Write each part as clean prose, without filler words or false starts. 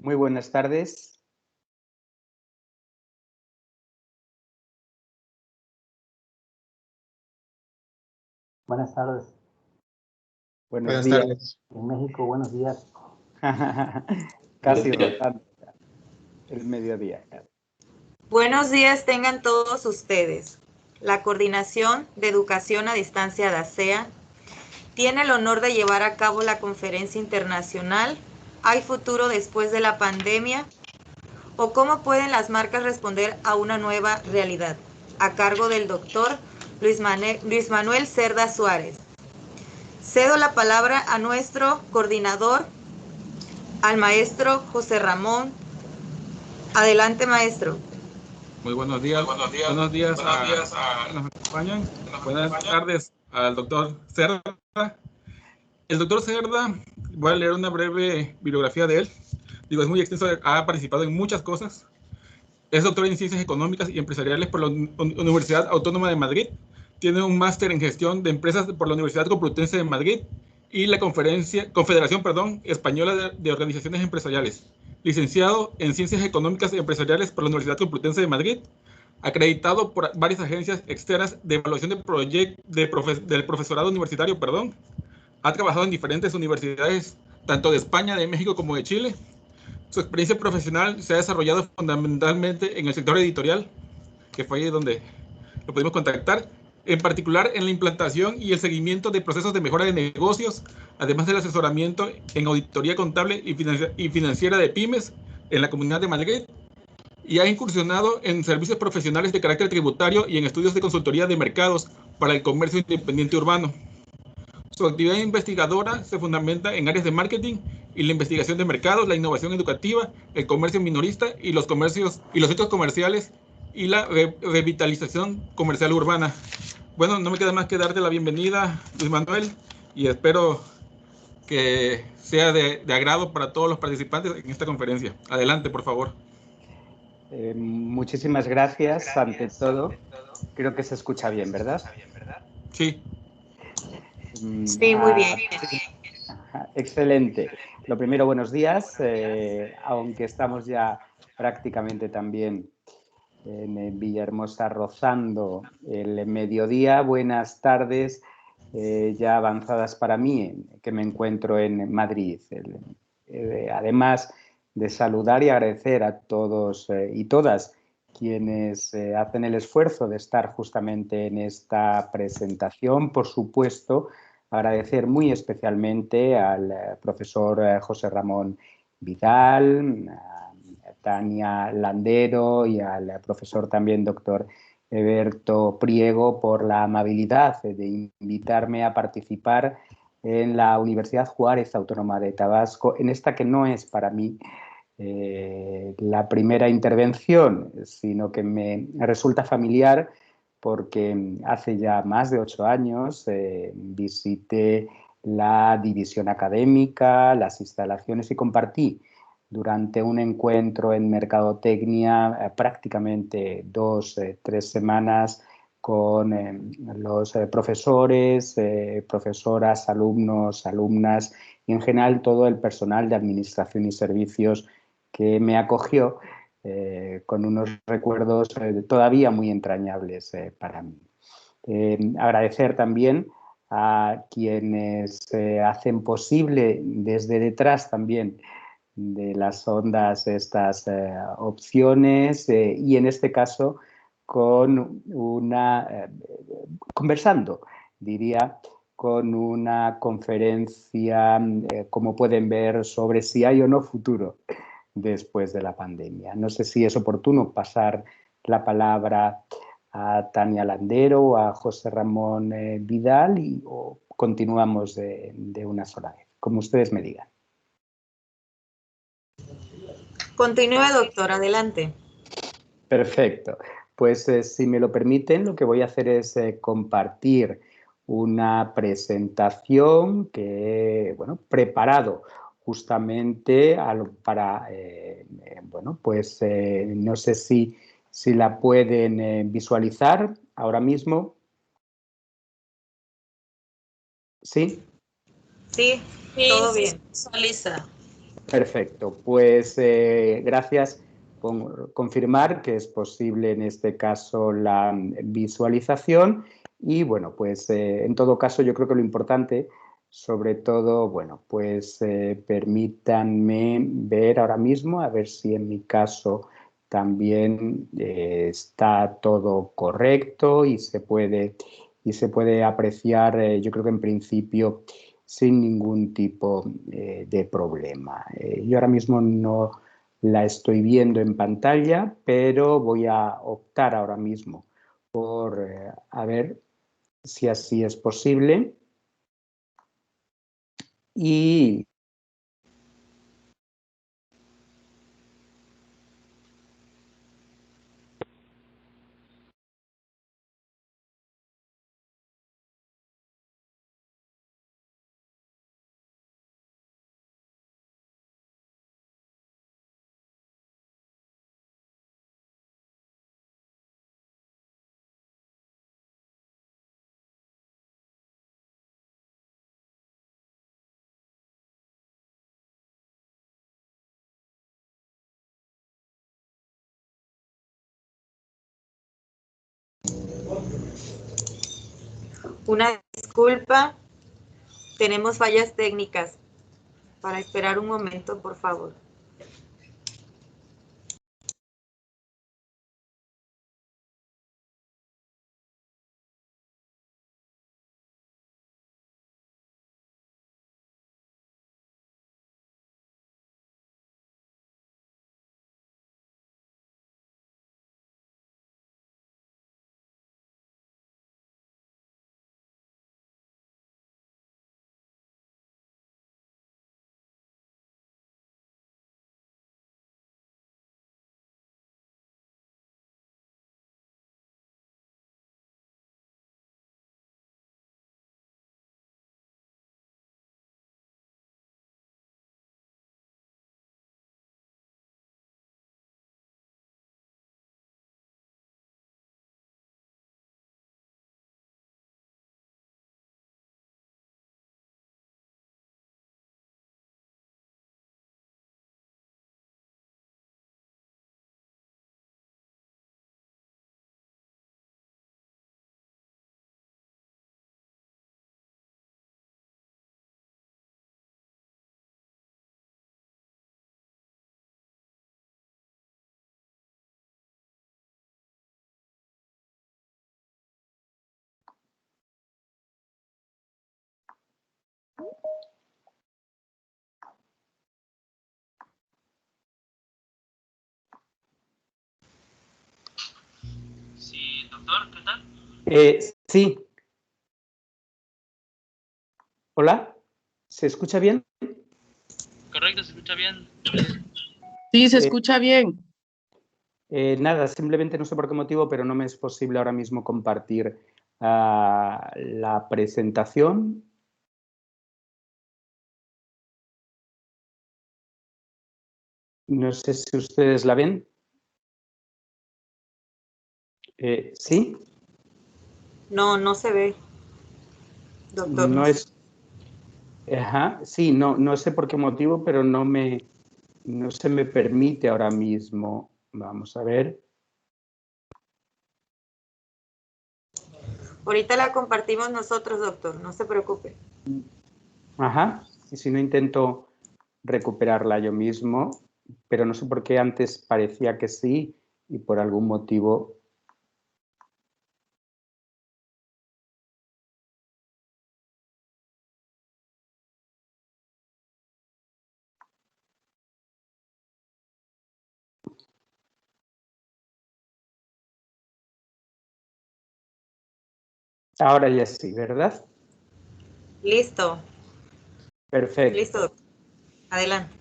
Muy buenas tardes. Buenas tardes. Buenos días. Tardes. En México, buenos días. Casi rotando el mediodía. Buenos días tengan todos ustedes. La Coordinación de Educación a Distancia de ASEA tiene el honor de llevar a cabo la conferencia internacional ¿Hay futuro después de la pandemia? ¿O cómo pueden las marcas responder a una nueva realidad? A cargo del doctor Luis Manuel Cerda Suárez. Cedo la palabra a nuestro coordinador, al maestro José Ramón. Adelante, maestro. Muy buenos días. Buenos días a nos acompañan. Buenas tardes al doctor Cerda. El doctor Cerda, voy a leer una breve bibliografía de él. Digo, es muy extenso, ha participado en muchas cosas. Es doctor en Ciencias Económicas y Empresariales por la Universidad Autónoma de Madrid. Tiene un máster en Gestión de Empresas por la Universidad Complutense de Madrid y la Confederación Española de Organizaciones Empresariales. Licenciado en Ciencias Económicas y Empresariales por la Universidad Complutense de Madrid. Acreditado por varias agencias externas de evaluación del profesorado universitario. Ha trabajado en diferentes universidades, tanto de España, de México como de Chile. Su experiencia profesional se ha desarrollado fundamentalmente en el sector editorial, que fue ahí donde lo pudimos contactar, en particular en la implantación y el seguimiento de procesos de mejora de negocios, además del asesoramiento en auditoría contable y financiera de pymes en la Comunidad de Madrid, y ha incursionado en servicios profesionales de carácter tributario y en estudios de consultoría de mercados para el comercio independiente urbano. Su actividad investigadora se fundamenta en áreas de marketing y la investigación de mercados, la innovación educativa, el comercio minorista y los centros comerciales y la revitalización comercial urbana. bueno, no me queda más que darte la bienvenida, Luis Manuel, y espero que sea de agrado para todos los participantes en esta conferencia. Adelante, por favor. Muchísimas gracias. Ante todo, creo que se escucha bien, ¿verdad? Sí. Sí, muy bien. Excelente. Lo primero, buenos días, aunque estamos ya prácticamente también en Villahermosa rozando el mediodía. Buenas tardes, ya avanzadas para mí, que me encuentro en Madrid. Además de saludar y agradecer a todos y todas quienes hacen el esfuerzo de estar justamente en esta presentación, por supuesto, agradecer muy especialmente al profesor José Ramón Vidal, a Tania Landero y al profesor también doctor Eberto Priego por la amabilidad de invitarme a participar en la Universidad Juárez Autónoma de Tabasco, en esta que no es para mí la primera intervención, sino que me resulta familiar porque hace ya más de 8 años visité la división académica, las instalaciones y compartí durante un encuentro en Mercadotecnia prácticamente 2-3 semanas con los profesores, profesoras, alumnos, alumnas y en general todo el personal de administración y servicios que me acogió con unos recuerdos todavía muy entrañables para mí. Agradecer también a quienes hacen posible desde detrás también de las ondas estas opciones y en este caso con conversando, diría, con una conferencia, como pueden ver, sobre si hay o no futuro después de la pandemia. No sé si es oportuno pasar la palabra a Tania Landero o a José Ramón Vidal o continuamos de una sola vez, como ustedes me digan. Continúe, doctor, adelante. Perfecto. Pues si me lo permiten, lo que voy a hacer es compartir una presentación que he preparado justamente para, bueno, pues no sé si la pueden visualizar ahora mismo. ¿Sí? Sí, todo bien. Visualiza. Perfecto. Pues gracias por confirmar que es posible en este caso la visualización y bueno, pues en todo caso yo creo que lo importante, sobre todo, bueno, pues permítanme ver ahora mismo, a ver si en mi caso también está todo correcto y se puede apreciar, yo creo que en principio sin ningún tipo de problema. Yo ahora mismo no la estoy viendo en pantalla, pero voy a optar ahora mismo por a ver si así es posible. Y Una disculpa, tenemos fallas técnicas. Para esperar un momento, por favor. Sí, doctor, ¿qué tal? Sí. Hola, ¿se escucha bien? Correcto, se escucha bien. Sí, se escucha bien. Nada, simplemente no sé por qué motivo, pero no me es posible ahora mismo compartir la presentación. No sé si ustedes la ven. ¿Sí? No, no se ve, doctor. No es... Ajá, sí, no sé por qué motivo, pero no se me permite ahora mismo. Vamos a ver. Ahorita la compartimos nosotros, doctor, no se preocupe. Ajá, y si no intento recuperarla yo mismo, pero no sé por qué antes parecía que sí y por algún motivo. Ahora ya sí, ¿verdad? Listo, Perfecto. listo, doctor. Adelante.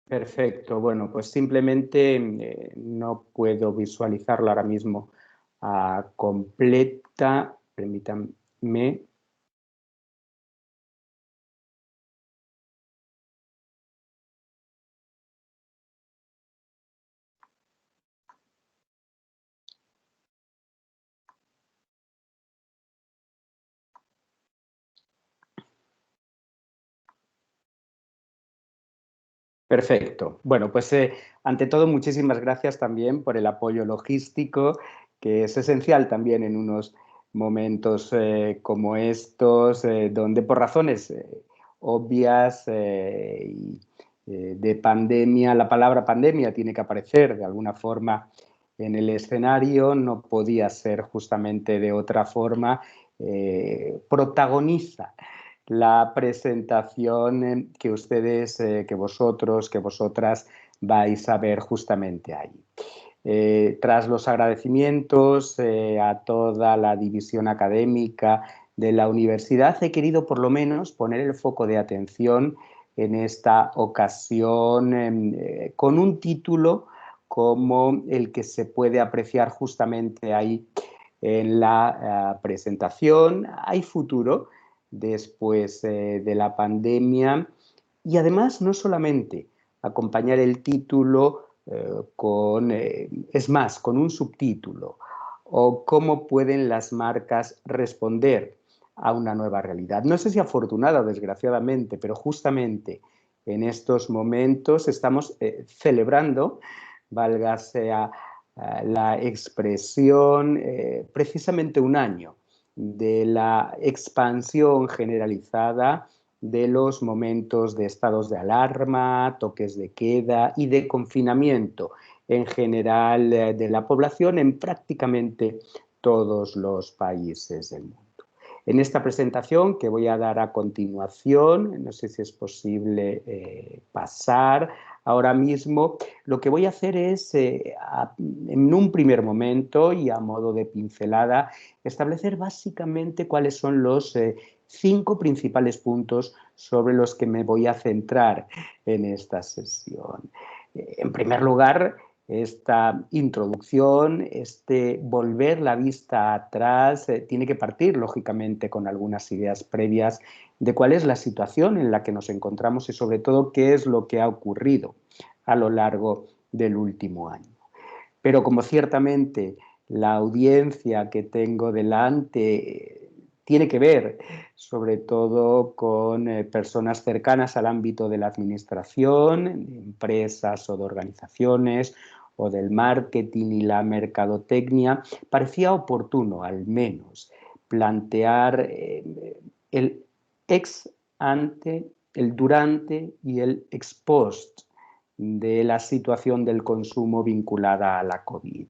Perfecto. Bueno, pues simplemente no puedo visualizarlo ahora mismo completa. Permítanme. Perfecto. Bueno, pues ante todo, muchísimas gracias también por el apoyo logístico, que es esencial también en unos momentos como estos, donde por razones obvias de pandemia, la palabra pandemia tiene que aparecer de alguna forma en el escenario, no podía ser justamente de otra forma, protagoniza la presentación que ustedes, que vosotros, que vosotras vais a ver justamente ahí. Tras los agradecimientos a toda la división académica de la universidad, he querido por lo menos poner el foco de atención en esta ocasión con un título como el que se puede apreciar justamente ahí en la presentación. Hay futuro después de la pandemia y además no solamente acompañar el título es más, con un subtítulo o cómo pueden las marcas responder a una nueva realidad. No sé si afortunada o desgraciadamente, pero justamente en estos momentos estamos celebrando, válgase la expresión, precisamente un año de la expansión generalizada de los momentos de estados de alarma, toques de queda y de confinamiento en general de la población en prácticamente todos los países del mundo. En esta presentación que voy a dar a continuación, no sé si es posible pasar ahora mismo, lo que voy a hacer es, en un primer momento y a modo de pincelada, establecer básicamente cuáles son los 5 principales puntos sobre los que me voy a centrar en esta sesión. En primer lugar, esta introducción, este volver la vista atrás, tiene que partir, lógicamente, con algunas ideas previas de cuál es la situación en la que nos encontramos y, sobre todo, qué es lo que ha ocurrido a lo largo del último año. Pero como ciertamente la audiencia que tengo delante tiene que ver sobre todo con personas cercanas al ámbito de la administración, empresas o de organizaciones o del marketing y la mercadotecnia, parecía oportuno al menos plantear el ex ante, el durante y el ex post de la situación del consumo vinculada a la COVID.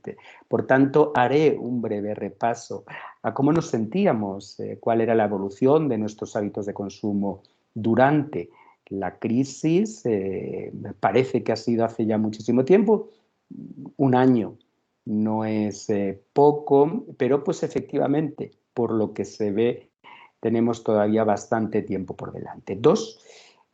Por tanto, haré un breve repaso a cómo nos sentíamos, cuál era la evolución de nuestros hábitos de consumo durante la crisis. Me parece que ha sido hace ya muchísimo tiempo, un año no es poco, pero pues efectivamente, por lo que se ve, tenemos todavía bastante tiempo por delante. 2,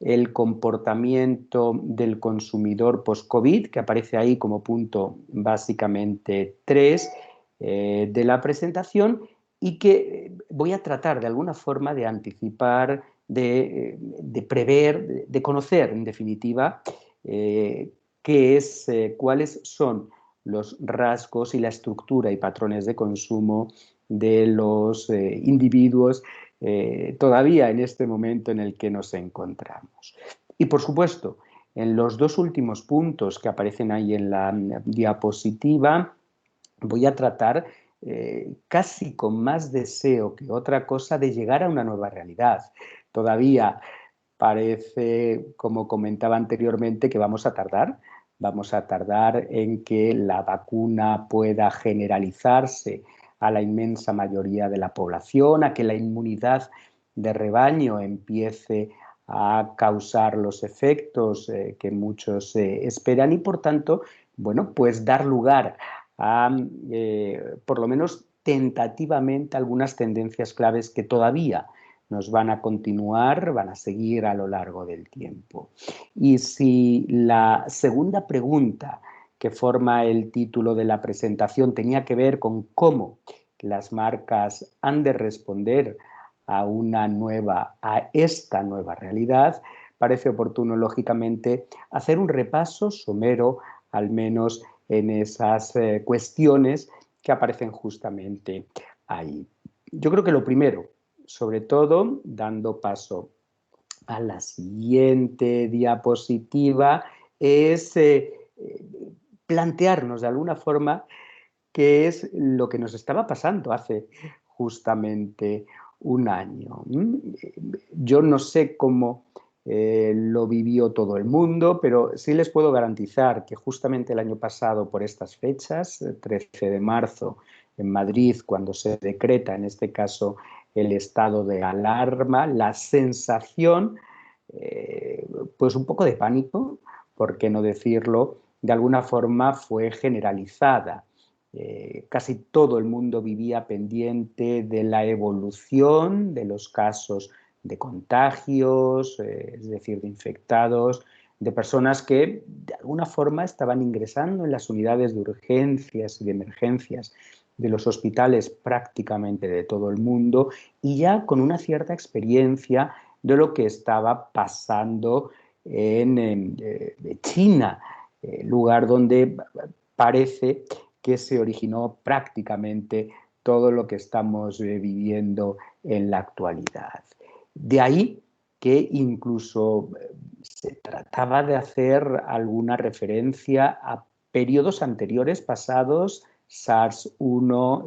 el comportamiento del consumidor post-COVID, que aparece ahí como punto básicamente 3 de la presentación, y que voy a tratar de alguna forma de anticipar, de prever, de conocer en definitiva cuáles son los rasgos y la estructura y patrones de consumo de los individuos todavía en este momento en el que nos encontramos. Y por supuesto, en los 2 últimos puntos que aparecen ahí en la diapositiva, voy a tratar casi con más deseo que otra cosa de llegar a una nueva realidad. Todavía parece, como comentaba anteriormente, que vamos a tardar en que la vacuna pueda generalizarse a la inmensa mayoría de la población, a que la inmunidad de rebaño empiece a causar los efectos que muchos esperan y, por tanto, bueno, pues dar lugar a, por lo menos tentativamente, algunas tendencias claves que todavía nos van a continuar, van a seguir a lo largo del tiempo. Y si la segunda pregunta que forma el título de la presentación tenía que ver con cómo las marcas han de responder a esta nueva realidad, parece oportuno, lógicamente, hacer un repaso somero, al menos en esas cuestiones que aparecen justamente ahí. Yo creo que lo primero, sobre todo, dando paso a la siguiente diapositiva, es plantearnos de alguna forma qué es lo que nos estaba pasando hace justamente un año. Yo no sé cómo lo vivió todo el mundo, pero sí les puedo garantizar que justamente el año pasado, por estas fechas, 13 de marzo, en Madrid, cuando se decreta, en este caso, el estado de alarma, la sensación, pues un poco de pánico, por qué no decirlo, de alguna forma fue generalizada. Casi todo el mundo vivía pendiente de la evolución de los casos de contagios, es decir, de infectados, de personas que de alguna forma estaban ingresando en las unidades de urgencias y de emergencias de los hospitales prácticamente de todo el mundo y ya con una cierta experiencia de lo que estaba pasando en China, lugar donde parece que se originó prácticamente todo lo que estamos viviendo en la actualidad. De ahí que incluso se trataba de hacer alguna referencia a periodos anteriores pasados, SARS-1,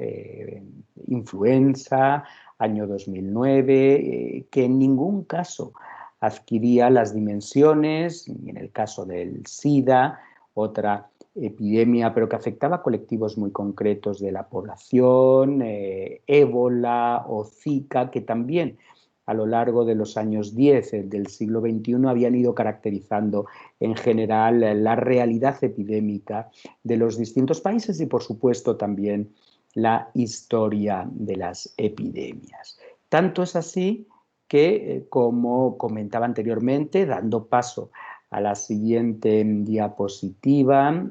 influenza, año 2009, que en ningún caso adquiría las dimensiones, ni en el caso del SIDA, otra epidemia, pero que afectaba a colectivos muy concretos de la población, ébola o Zika, que también a lo largo de los años 10 del siglo XXI habían ido caracterizando en general la realidad epidémica de los distintos países y, por supuesto, también la historia de las epidemias. Tanto es así que, como comentaba anteriormente, dando paso a la siguiente diapositiva,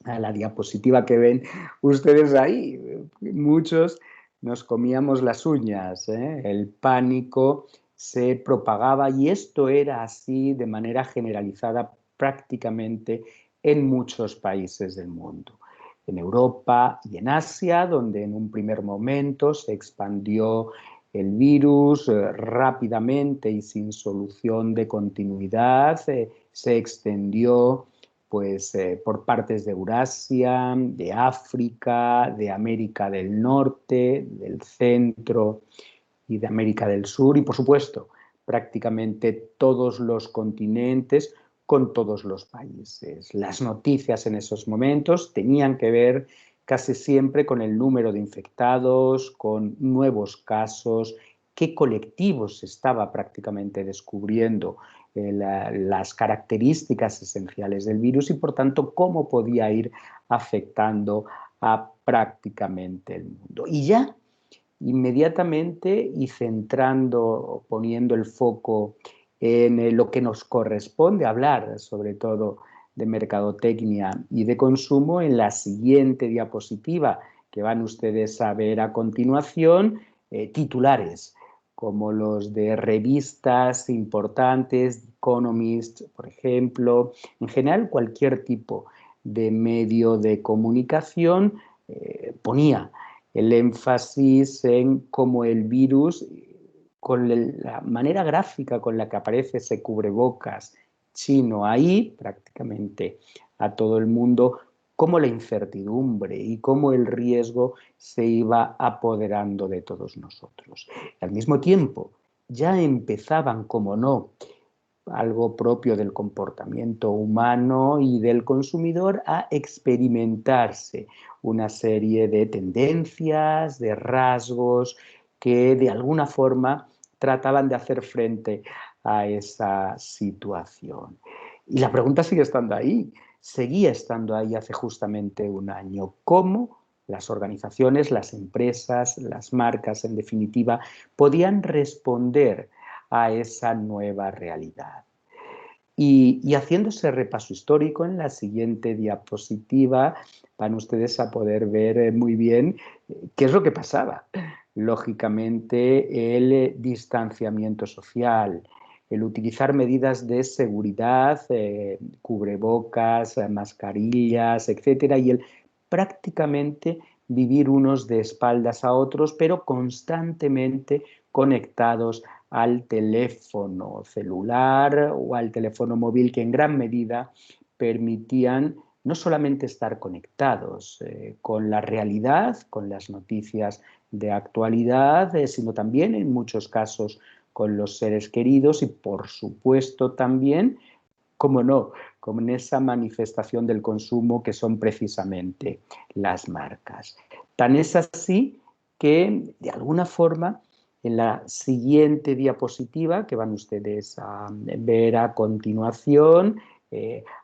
a la diapositiva que ven ustedes ahí, muchos nos comíamos las uñas, el pánico se propagaba y esto era así de manera generalizada prácticamente en muchos países del mundo. En Europa y en Asia, donde en un primer momento se expandió el virus rápidamente y sin solución de continuidad, se extendió pues, por partes de Eurasia, de África, de América del Norte, del Centro y de América del Sur y, por supuesto, prácticamente todos los continentes con todos los países. Las noticias en esos momentos tenían que ver casi siempre con el número de infectados, con nuevos casos, qué colectivos se estaba prácticamente descubriendo, las características esenciales del virus y, por tanto, cómo podía ir afectando a prácticamente el mundo. Y ya inmediatamente y centrando, poniendo el foco en lo que nos corresponde hablar, sobre todo de mercadotecnia y de consumo, en la siguiente diapositiva que van ustedes a ver a continuación, titulares como los de revistas importantes, Economist, por ejemplo, en general cualquier tipo de medio de comunicación ponía el énfasis en cómo el virus, con la manera gráfica con la que aparece ese cubrebocas chino ahí, prácticamente a todo el mundo, cómo la incertidumbre y cómo el riesgo se iba apoderando de todos nosotros. Al mismo tiempo, ya empezaban, como no, algo propio del comportamiento humano y del consumidor, a experimentarse una serie de tendencias, de rasgos que de alguna forma trataban de hacer frente a esa situación. Y la pregunta sigue estando ahí, seguía estando ahí hace justamente un año. ¿Cómo las organizaciones, las empresas, las marcas, en definitiva, podían responder a esa nueva realidad? Y haciendo ese repaso histórico, en la siguiente diapositiva van ustedes a poder ver muy bien qué es lo que pasaba. Lógicamente, el distanciamiento social, el utilizar medidas de seguridad, cubrebocas, mascarillas, etcétera, y el prácticamente vivir unos de espaldas a otros, pero constantemente conectados al teléfono celular o al teléfono móvil, que en gran medida permitían no solamente estar conectados con la realidad, con las noticias de actualidad, sino también en muchos casos con los seres queridos y, por supuesto, también, cómo no, con esa manifestación del consumo que son precisamente las marcas. Tan es así que, de alguna forma, en la siguiente diapositiva, que van ustedes a ver a continuación,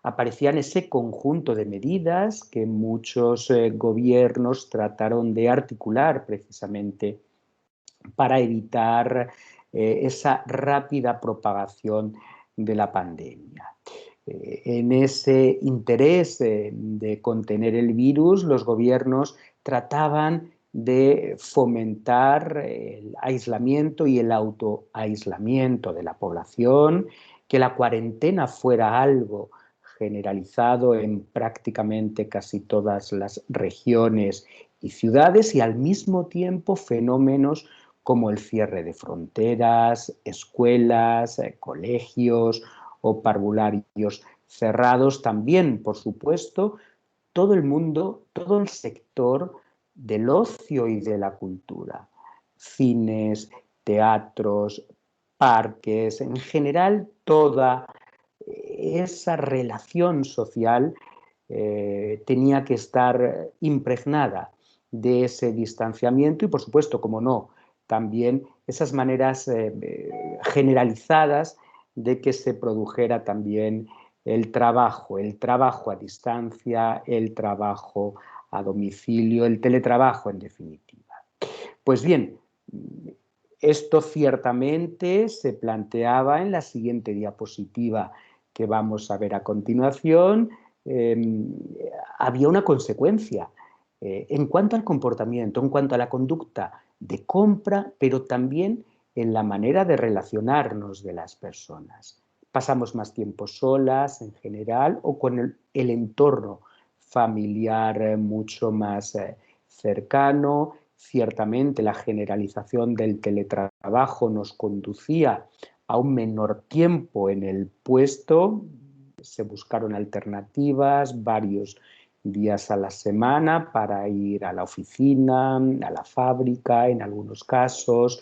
aparecían ese conjunto de medidas que muchos gobiernos trataron de articular precisamente para evitar esa rápida propagación de la pandemia. En ese interés de contener el virus, los gobiernos trataban de fomentar el aislamiento y el autoaislamiento de la población, que la cuarentena fuera algo generalizado en prácticamente casi todas las regiones y ciudades, y al mismo tiempo fenómenos como el cierre de fronteras, escuelas, colegios o parvularios cerrados. También, por supuesto, todo el mundo, todo el sector del ocio y de la cultura, cines, teatros, parques, en general toda esa relación social tenía que estar impregnada de ese distanciamiento y, por supuesto, como no, también esas maneras generalizadas de que se produjera también el trabajo a distancia, el trabajo a domicilio, el teletrabajo en definitiva. Pues bien, esto ciertamente se planteaba en la siguiente diapositiva que vamos a ver a continuación. Había una consecuencia en cuanto al comportamiento, en cuanto a la conducta de compra, pero también en la manera de relacionarnos de las personas. Pasamos más tiempo solas en general o con el entorno familiar mucho más cercano. Ciertamente la generalización del teletrabajo nos conducía a un menor tiempo en el puesto. Se buscaron alternativas, varios días a la semana para ir a la oficina, a la fábrica, en algunos casos,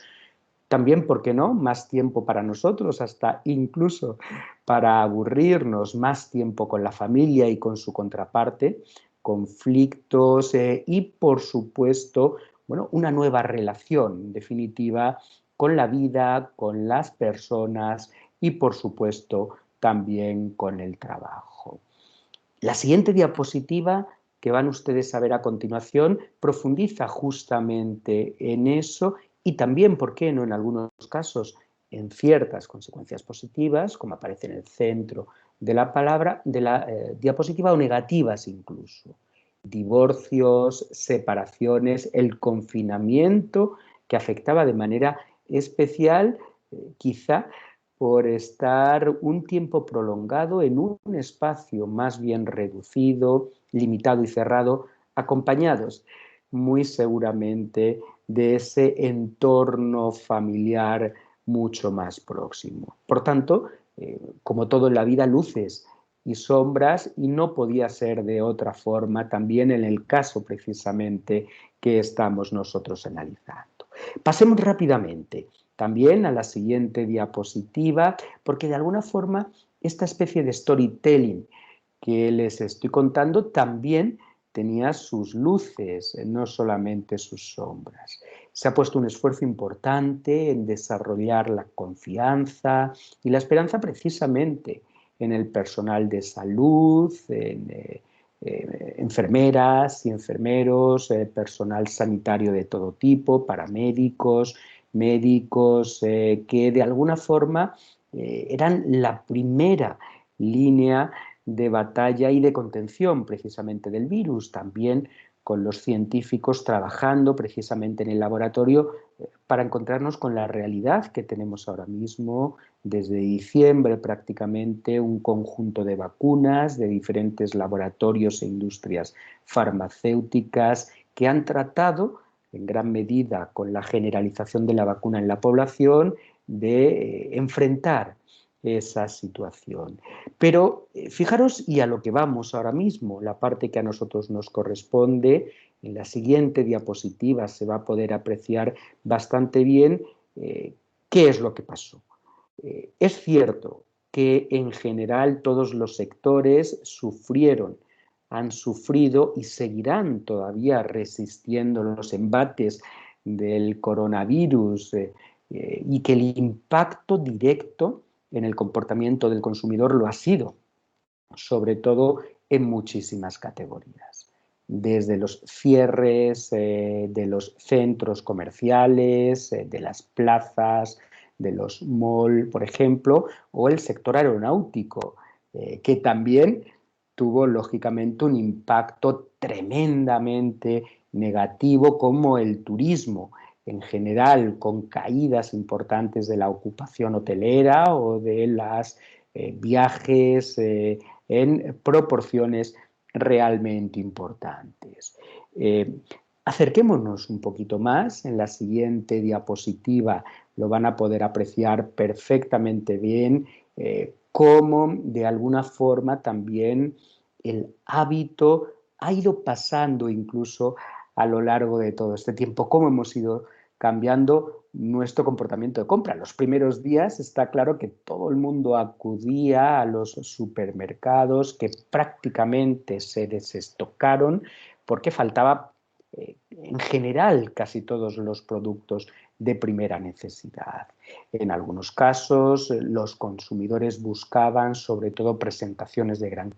También, ¿por qué no? Más tiempo para nosotros, hasta incluso para aburrirnos, más tiempo con la familia y con su contraparte, conflictos y, por supuesto, bueno, una nueva relación, en definitiva, con la vida, con las personas y, por supuesto, también con el trabajo. La siguiente diapositiva que van ustedes a ver a continuación profundiza justamente en eso y también, ¿por qué no?, en algunos casos, en ciertas consecuencias positivas, como aparece en el centro de la palabra, de la diapositiva, o negativas incluso. Divorcios, separaciones, el confinamiento que afectaba de manera especial, quizá, por estar un tiempo prolongado en un espacio más bien reducido, limitado y cerrado, acompañados muy seguramente de ese entorno familiar mucho más próximo. Por tanto, como todo en la vida, luces y sombras, y no podía ser de otra forma también en el caso precisamente que estamos nosotros analizando. Pasemos rápidamente también a la siguiente diapositiva, porque de alguna forma esta especie de storytelling que les estoy contando también tenía sus luces, no solamente sus sombras. Se ha puesto un esfuerzo importante en desarrollar la confianza y la esperanza precisamente en el personal de salud, en enfermeras y enfermeros, personal sanitario de todo tipo, paramédicos, médicos, que de alguna forma eran la primera línea de batalla y de contención precisamente del virus, también con los científicos trabajando precisamente en el laboratorio para encontrarnos con la realidad que tenemos ahora mismo, desde diciembre prácticamente, un conjunto de vacunas de diferentes laboratorios e industrias farmacéuticas que han tratado en gran medida con la generalización de la vacuna en la población de enfrentar esa situación. Pero fijaros, y a lo que vamos ahora mismo, la parte que a nosotros nos corresponde, en la siguiente diapositiva se va a poder apreciar bastante bien qué es lo que pasó. Es cierto que en general todos los sectores sufrieron, han sufrido y seguirán todavía resistiendo los embates del coronavirus y que el impacto directo en el comportamiento del consumidor lo ha sido, sobre todo en muchísimas categorías, desde los cierres de los centros comerciales, de las plazas, de los malls, por ejemplo, o el sector aeronáutico, que también tuvo lógicamente un impacto tremendamente negativo, como el turismo en general, con caídas importantes de la ocupación hotelera o de los viajes en proporciones realmente importantes. Acerquémonos un poquito más. En la siguiente diapositiva lo van a poder apreciar perfectamente bien, cómo de alguna forma también el hábito ha ido pasando incluso a lo largo de todo este tiempo, cómo hemos ido cambiando nuestro comportamiento de compra. Los primeros días está claro que todo el mundo acudía a los supermercados, que prácticamente se desestocaron porque faltaba en general casi todos los productos de primera necesidad. En algunos casos los consumidores buscaban sobre todo presentaciones de gran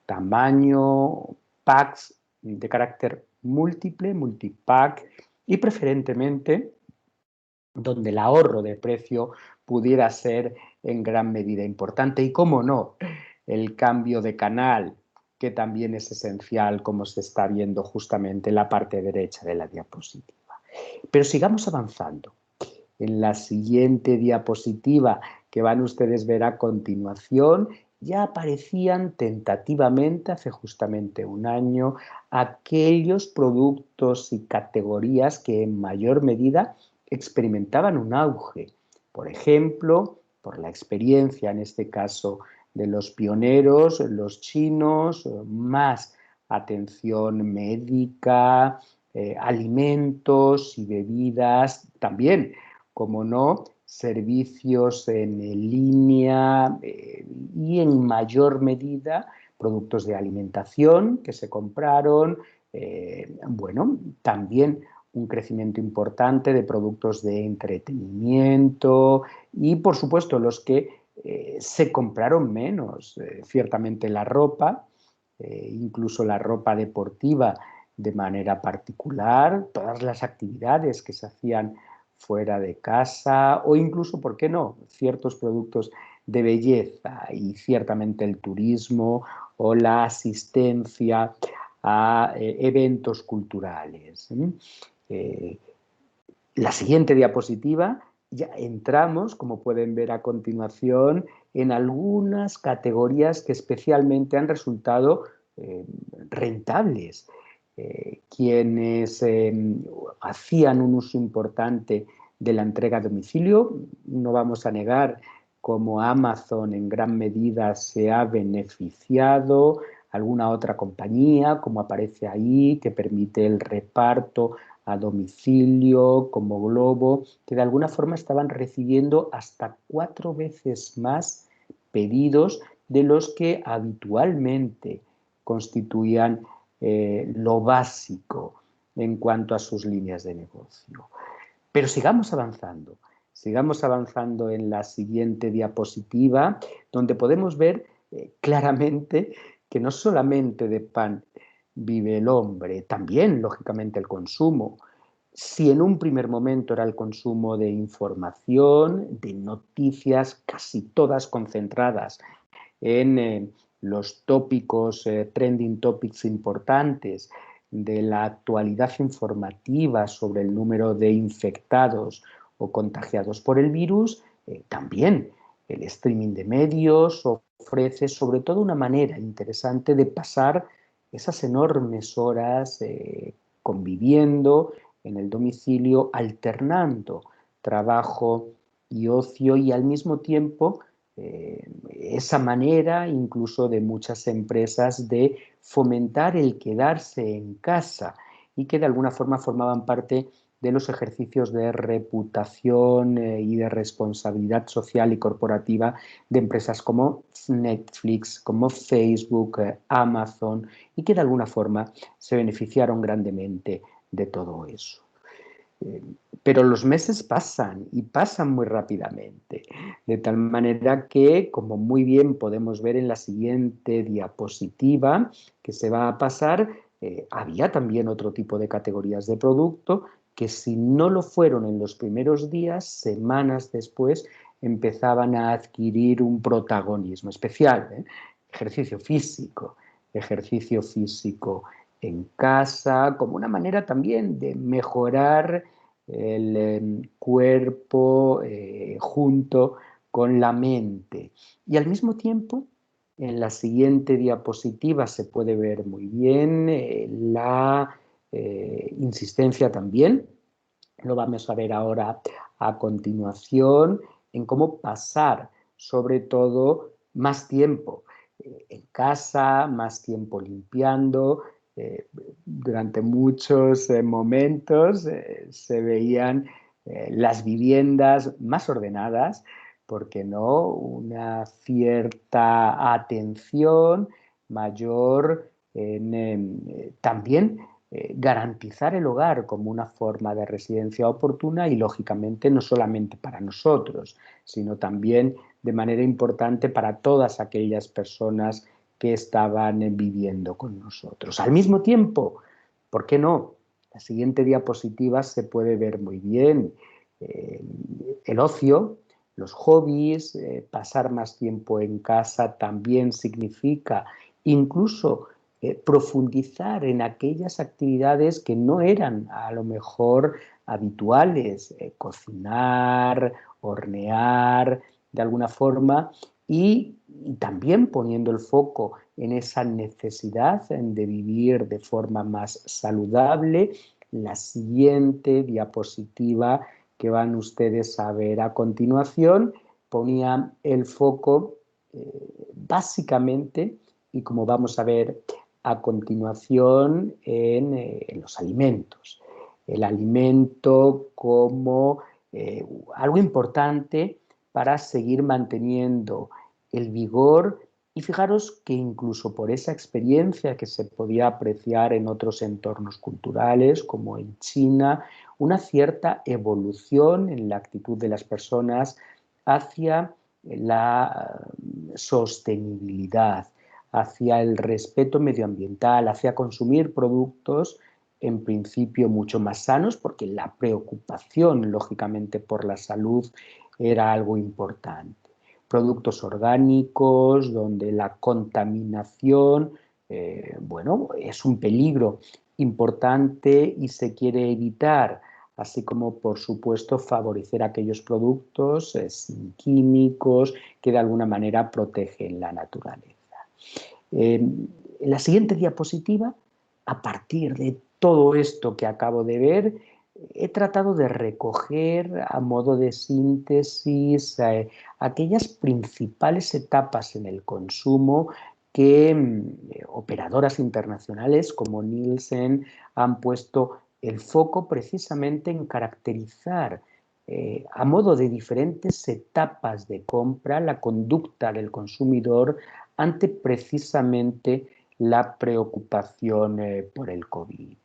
tamaño, packs de carácter múltiple, multipack, y preferentemente donde el ahorro de precio pudiera ser en gran medida importante. Y cómo no, el cambio de canal, que también es esencial, como se está viendo justamente en la parte derecha de la diapositiva. Pero sigamos avanzando. En la siguiente diapositiva que van ustedes a ver a continuación, ya aparecían tentativamente, hace justamente un año, aquellos productos y categorías que en mayor medida experimentaban un auge. Por ejemplo, por la experiencia, en este caso, de los pioneros, los chinos, más atención médica, alimentos y bebidas, también como no, servicios en línea y en mayor medida productos de alimentación que se compraron, bueno, también un crecimiento importante de productos de entretenimiento y, por supuesto, los que se compraron menos, ciertamente la ropa, incluso la ropa deportiva de manera particular, todas las actividades que se hacían fuera de casa o incluso, ¿por qué no?, ciertos productos de belleza y ciertamente el turismo o la asistencia a eventos culturales. La siguiente diapositiva, ya entramos, como pueden ver a continuación, en algunas categorías que especialmente han resultado rentables. Quienes hacían un uso importante de la entrega a domicilio, no vamos a negar cómo Amazon en gran medida se ha beneficiado, alguna otra compañía, como aparece ahí, que permite el reparto a domicilio, como Globo, que de alguna forma estaban recibiendo hasta 4 veces más pedidos de los que habitualmente constituían lo básico en cuanto a sus líneas de negocio. Pero sigamos avanzando en la siguiente diapositiva, donde podemos ver claramente que no solamente de pan vive el hombre, también, lógicamente, el consumo. Si en un primer momento era el consumo de información, de noticias, casi todas concentradas en los tópicos, trending topics importantes de la actualidad informativa sobre el número de infectados o contagiados por el virus, también el streaming de medios ofrece sobre todo una manera interesante de pasar esas enormes horas conviviendo en el domicilio, alternando trabajo y ocio y al mismo tiempo esa manera incluso de muchas empresas de fomentar el quedarse en casa y que de alguna forma formaban parte de los ejercicios de reputación y de responsabilidad social y corporativa de empresas como Netflix, como Facebook, Amazon, y que de alguna forma se beneficiaron grandemente de todo eso. Pero los meses pasan y pasan muy rápidamente, de tal manera que, como muy bien podemos ver en la siguiente diapositiva que se va a pasar, había también otro tipo de categorías de producto que si no lo fueron en los primeros días, semanas después, empezaban a adquirir un protagonismo especial. Ejercicio físico en casa, como una manera también de mejorar el cuerpo junto con la mente. Y al mismo tiempo, en la siguiente diapositiva se puede ver muy bien la insistencia también, lo vamos a ver ahora a continuación, en cómo pasar sobre todo más tiempo en casa, más tiempo limpiando. Durante muchos momentos se veían las viviendas más ordenadas, ¿por qué no? Una cierta atención mayor en también garantizar el hogar como una forma de residencia oportuna y, lógicamente, no solamente para nosotros, sino también de manera importante para todas aquellas personas que estaban viviendo con nosotros. Al mismo tiempo, ¿por qué no? La siguiente diapositiva se puede ver muy bien. El ocio, los hobbies, pasar más tiempo en casa también significa incluso profundizar en aquellas actividades que no eran a lo mejor habituales, cocinar, hornear, de alguna forma, y también poniendo el foco en esa necesidad de vivir de forma más saludable. La siguiente diapositiva que van ustedes a ver a continuación ponía el foco básicamente, y como vamos a ver a continuación, en los alimentos. El alimento como algo importante para seguir manteniendo el vigor. Y fijaros que incluso por esa experiencia que se podía apreciar en otros entornos culturales, como en China, una cierta evolución en la actitud de las personas hacia la sostenibilidad, hacia el respeto medioambiental, hacia consumir productos en principio mucho más sanos, porque la preocupación, lógicamente, por la salud era algo importante. Productos orgánicos, donde la contaminación, bueno, es un peligro importante y se quiere evitar, así como, por supuesto, favorecer aquellos productos sin químicos que de alguna manera protegen la naturaleza. En la siguiente diapositiva, a partir de todo esto que acabo de ver, he tratado de recoger a modo de síntesis aquellas principales etapas en el consumo que operadoras internacionales como Nielsen han puesto el foco precisamente en caracterizar a modo de diferentes etapas de compra la conducta del consumidor ante precisamente la preocupación por el COVID.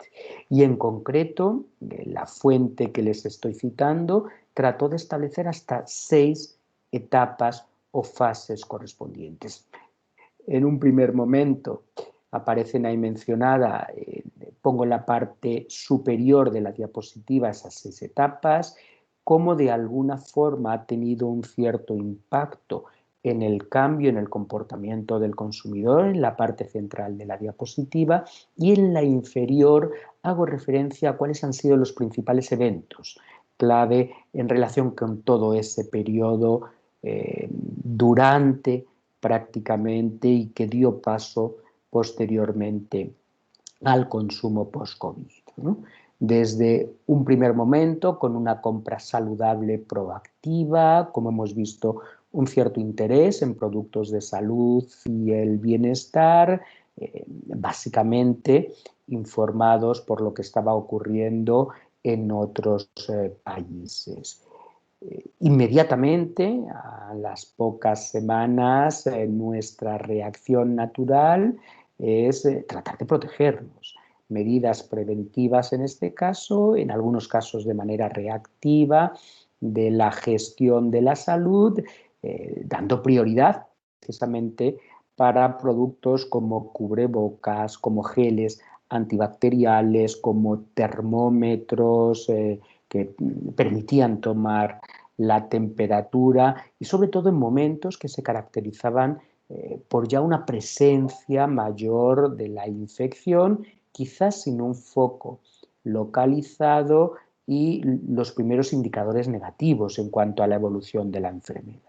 Y en concreto, la fuente que les estoy citando trató de establecer hasta 6 etapas o fases correspondientes. En un primer momento aparecen ahí mencionadas, pongo en la parte superior de la diapositiva esas 6 etapas, cómo de alguna forma ha tenido un cierto impacto en el cambio en el comportamiento del consumidor, en la parte central de la diapositiva, y en la inferior hago referencia a cuáles han sido los principales eventos clave en relación con todo ese periodo durante prácticamente y que dio paso posteriormente al consumo post-COVID, ¿no? Desde un primer momento con una compra saludable proactiva, como hemos visto, un cierto interés en productos de salud y el bienestar, básicamente informados por lo que estaba ocurriendo en otros países. Inmediatamente, a las pocas semanas, nuestra reacción natural es tratar de protegernos. Medidas preventivas en este caso, en algunos casos de manera reactiva, de la gestión de la salud, dando prioridad precisamente para productos como cubrebocas, como geles antibacteriales, como termómetros que permitían tomar la temperatura y sobre todo en momentos que se caracterizaban por ya una presencia mayor de la infección, quizás sin un foco localizado y los primeros indicadores negativos en cuanto a la evolución de la enfermedad.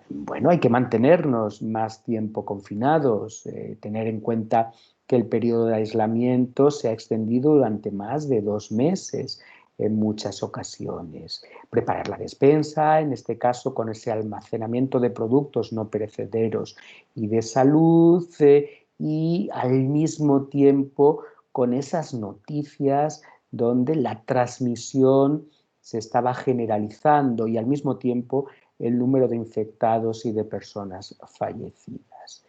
Bueno, hay que mantenernos más tiempo confinados, tener en cuenta que el periodo de aislamiento se ha extendido durante más de 2 meses en muchas ocasiones. Preparar la despensa, en este caso con ese almacenamiento de productos no perecederos y de salud, y al mismo tiempo con esas noticias donde la transmisión se estaba generalizando y al mismo tiempo el número de infectados y de personas fallecidas.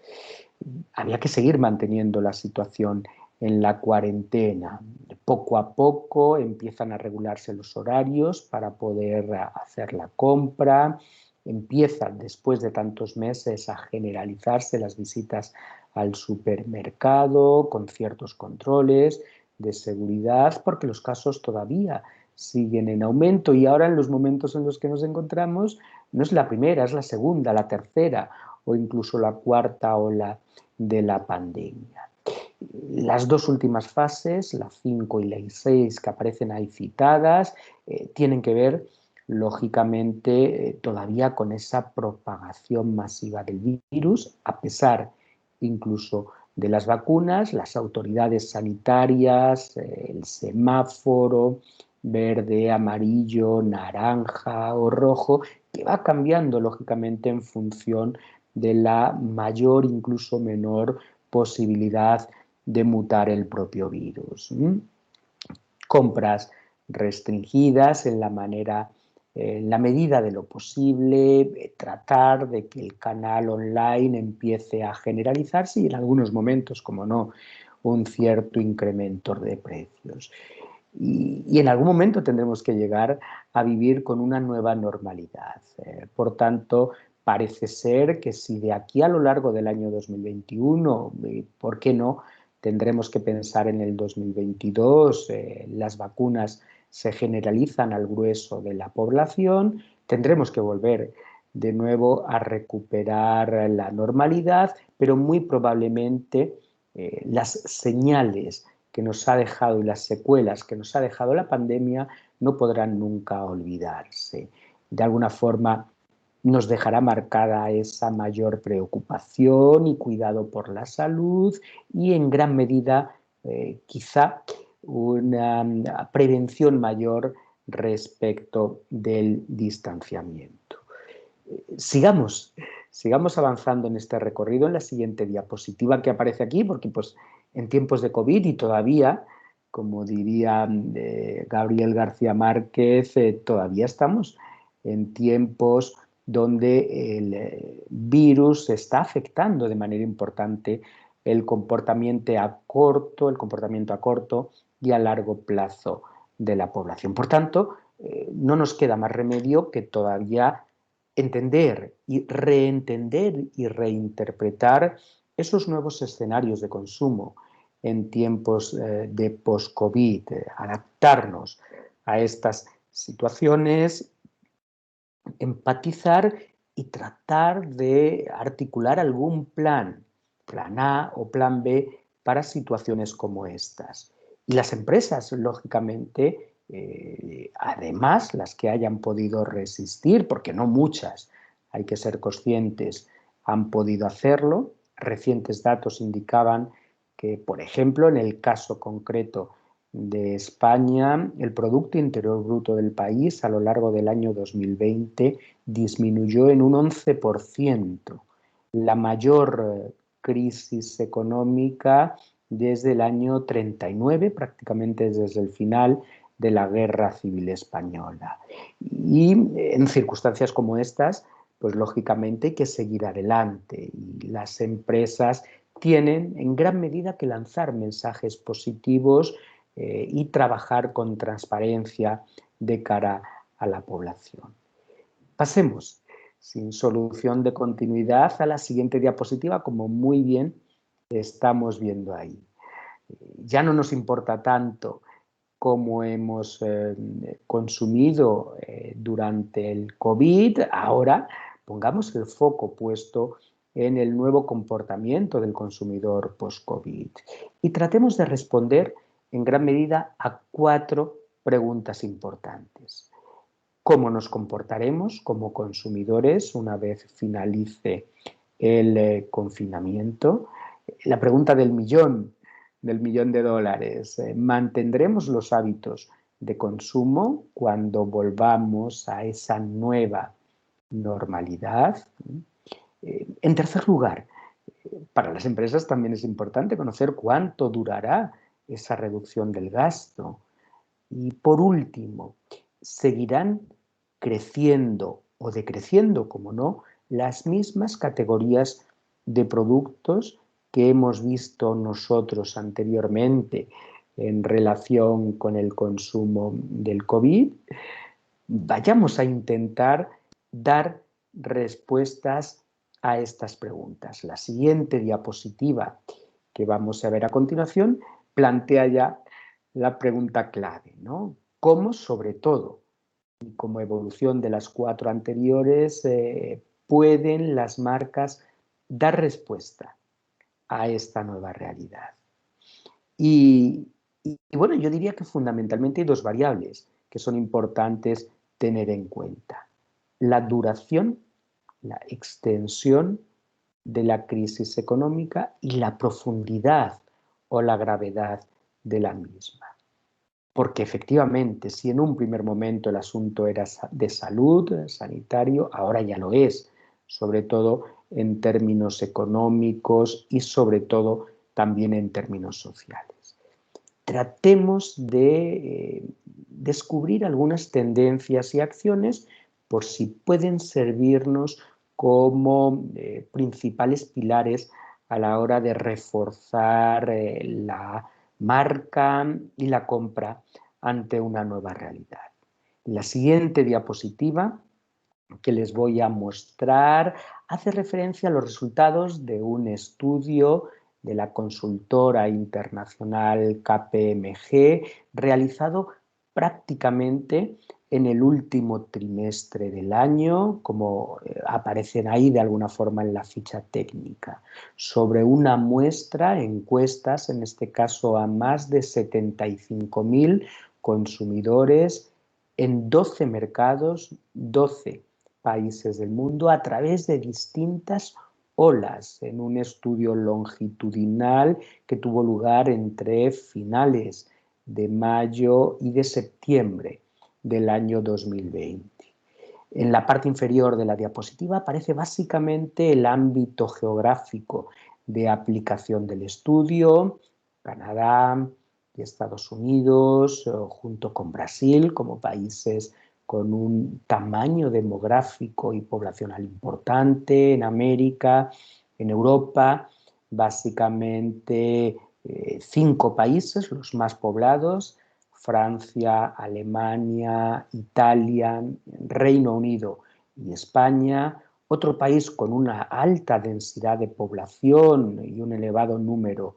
Había que seguir manteniendo la situación en la cuarentena. Poco a poco empiezan a regularse los horarios para poder hacer la compra. Empiezan, después de tantos meses, a generalizarse las visitas al supermercado con ciertos controles de seguridad, porque los casos todavía siguen en aumento y ahora en los momentos en los que nos encontramos no es la primera, es la segunda, la tercera o incluso la cuarta ola de la pandemia. Las 2 últimas fases, la 5 y la 6 que aparecen ahí citadas, tienen que ver lógicamente todavía con esa propagación masiva del virus, a pesar incluso de las vacunas, las autoridades sanitarias, el semáforo verde, amarillo, naranja o rojo, que va cambiando lógicamente en función de la mayor, incluso menor, posibilidad de mutar el propio virus. Compras restringidas en la medida de lo posible, tratar de que el canal online empiece a generalizarse y en algunos momentos, como no, un cierto incremento de precios. Y en algún momento tendremos que llegar a vivir con una nueva normalidad. Por tanto, parece ser que si de aquí a lo largo del año 2021, ¿por qué no?, tendremos que pensar en el 2022, las vacunas se generalizan al grueso de la población, tendremos que volver de nuevo a recuperar la normalidad, pero muy probablemente las señales que nos ha dejado y las secuelas que nos ha dejado la pandemia no podrán nunca olvidarse. De alguna forma nos dejará marcada esa mayor preocupación y cuidado por la salud y en gran medida quizá una prevención mayor respecto del distanciamiento. Sigamos avanzando en este recorrido en la siguiente diapositiva que aparece aquí, porque pues en tiempos de COVID y todavía, como diría Gabriel García Márquez, todavía estamos en tiempos donde el virus está afectando de manera importante el comportamiento a corto y a largo plazo de la población. Por tanto, no nos queda más remedio que todavía entender y reentender y reinterpretar esos nuevos escenarios de consumo en tiempos de post-COVID, adaptarnos a estas situaciones, empatizar y tratar de articular algún plan A o plan B para situaciones como estas. Y las empresas, lógicamente, además las que hayan podido resistir, porque no muchas, hay que ser conscientes, han podido hacerlo. Recientes datos indicaban que, por ejemplo, en el caso concreto de España, el Producto Interior Bruto del país a lo largo del año 2020 disminuyó en un 11%, la mayor crisis económica desde el año 39, prácticamente desde el final de la Guerra Civil Española. Y en circunstancias como estas, pues lógicamente hay que seguir adelante y las empresas tienen en gran medida que lanzar mensajes positivos y trabajar con transparencia de cara a la población. Pasemos sin solución de continuidad a la siguiente diapositiva, como muy bien estamos viendo ahí. Ya no nos importa tanto cómo hemos consumido durante el COVID, ahora pongamos el foco puesto en el nuevo comportamiento del consumidor post-COVID y tratemos de responder en gran medida a 4 preguntas importantes. ¿Cómo nos comportaremos como consumidores una vez finalice el confinamiento? La pregunta del millón de dólares. ¿Mantendremos los hábitos de consumo cuando volvamos a esa nueva normalidad? En tercer lugar, para las empresas también es importante conocer cuánto durará esa reducción del gasto. Y por último, ¿seguirán creciendo o decreciendo, como no, las mismas categorías de productos que hemos visto nosotros anteriormente en relación con el consumo del COVID? Vayamos a intentar dar respuestas a estas preguntas. La siguiente diapositiva que vamos a ver a continuación plantea ya la pregunta clave, ¿no? ¿Cómo, sobre todo, y como evolución de las 4 anteriores, pueden las marcas dar respuesta a esta nueva realidad? Y bueno, yo diría que fundamentalmente hay 2 variables que son importantes tener en cuenta. La duración, la extensión de la crisis económica y la profundidad o la gravedad de la misma. Porque efectivamente, si en un primer momento el asunto era de salud, sanitario, ahora ya lo es, sobre todo en términos económicos y sobre todo también en términos sociales. tratemos de descubrir algunas tendencias y acciones por si pueden servirnos como principales pilares a la hora de reforzar la marca y la compra ante una nueva realidad. La siguiente diapositiva que les voy a mostrar hace referencia a los resultados de un estudio de la consultora internacional KPMG realizado prácticamente en el último trimestre del año, como aparecen ahí de alguna forma en la ficha técnica, sobre una muestra, encuestas, en este caso a más de 75.000 consumidores en 12 mercados, 12 países del mundo a través de distintas olas en un estudio longitudinal que tuvo lugar entre finales de mayo y de septiembre del año 2020. En la parte inferior de la diapositiva aparece básicamente el ámbito geográfico de aplicación del estudio, Canadá y Estados Unidos, junto con Brasil como países con un tamaño demográfico y poblacional importante, en América, en Europa, básicamente 5 países, los más poblados: Francia, Alemania, Italia, Reino Unido y España. Otro país con una alta densidad de población y un elevado número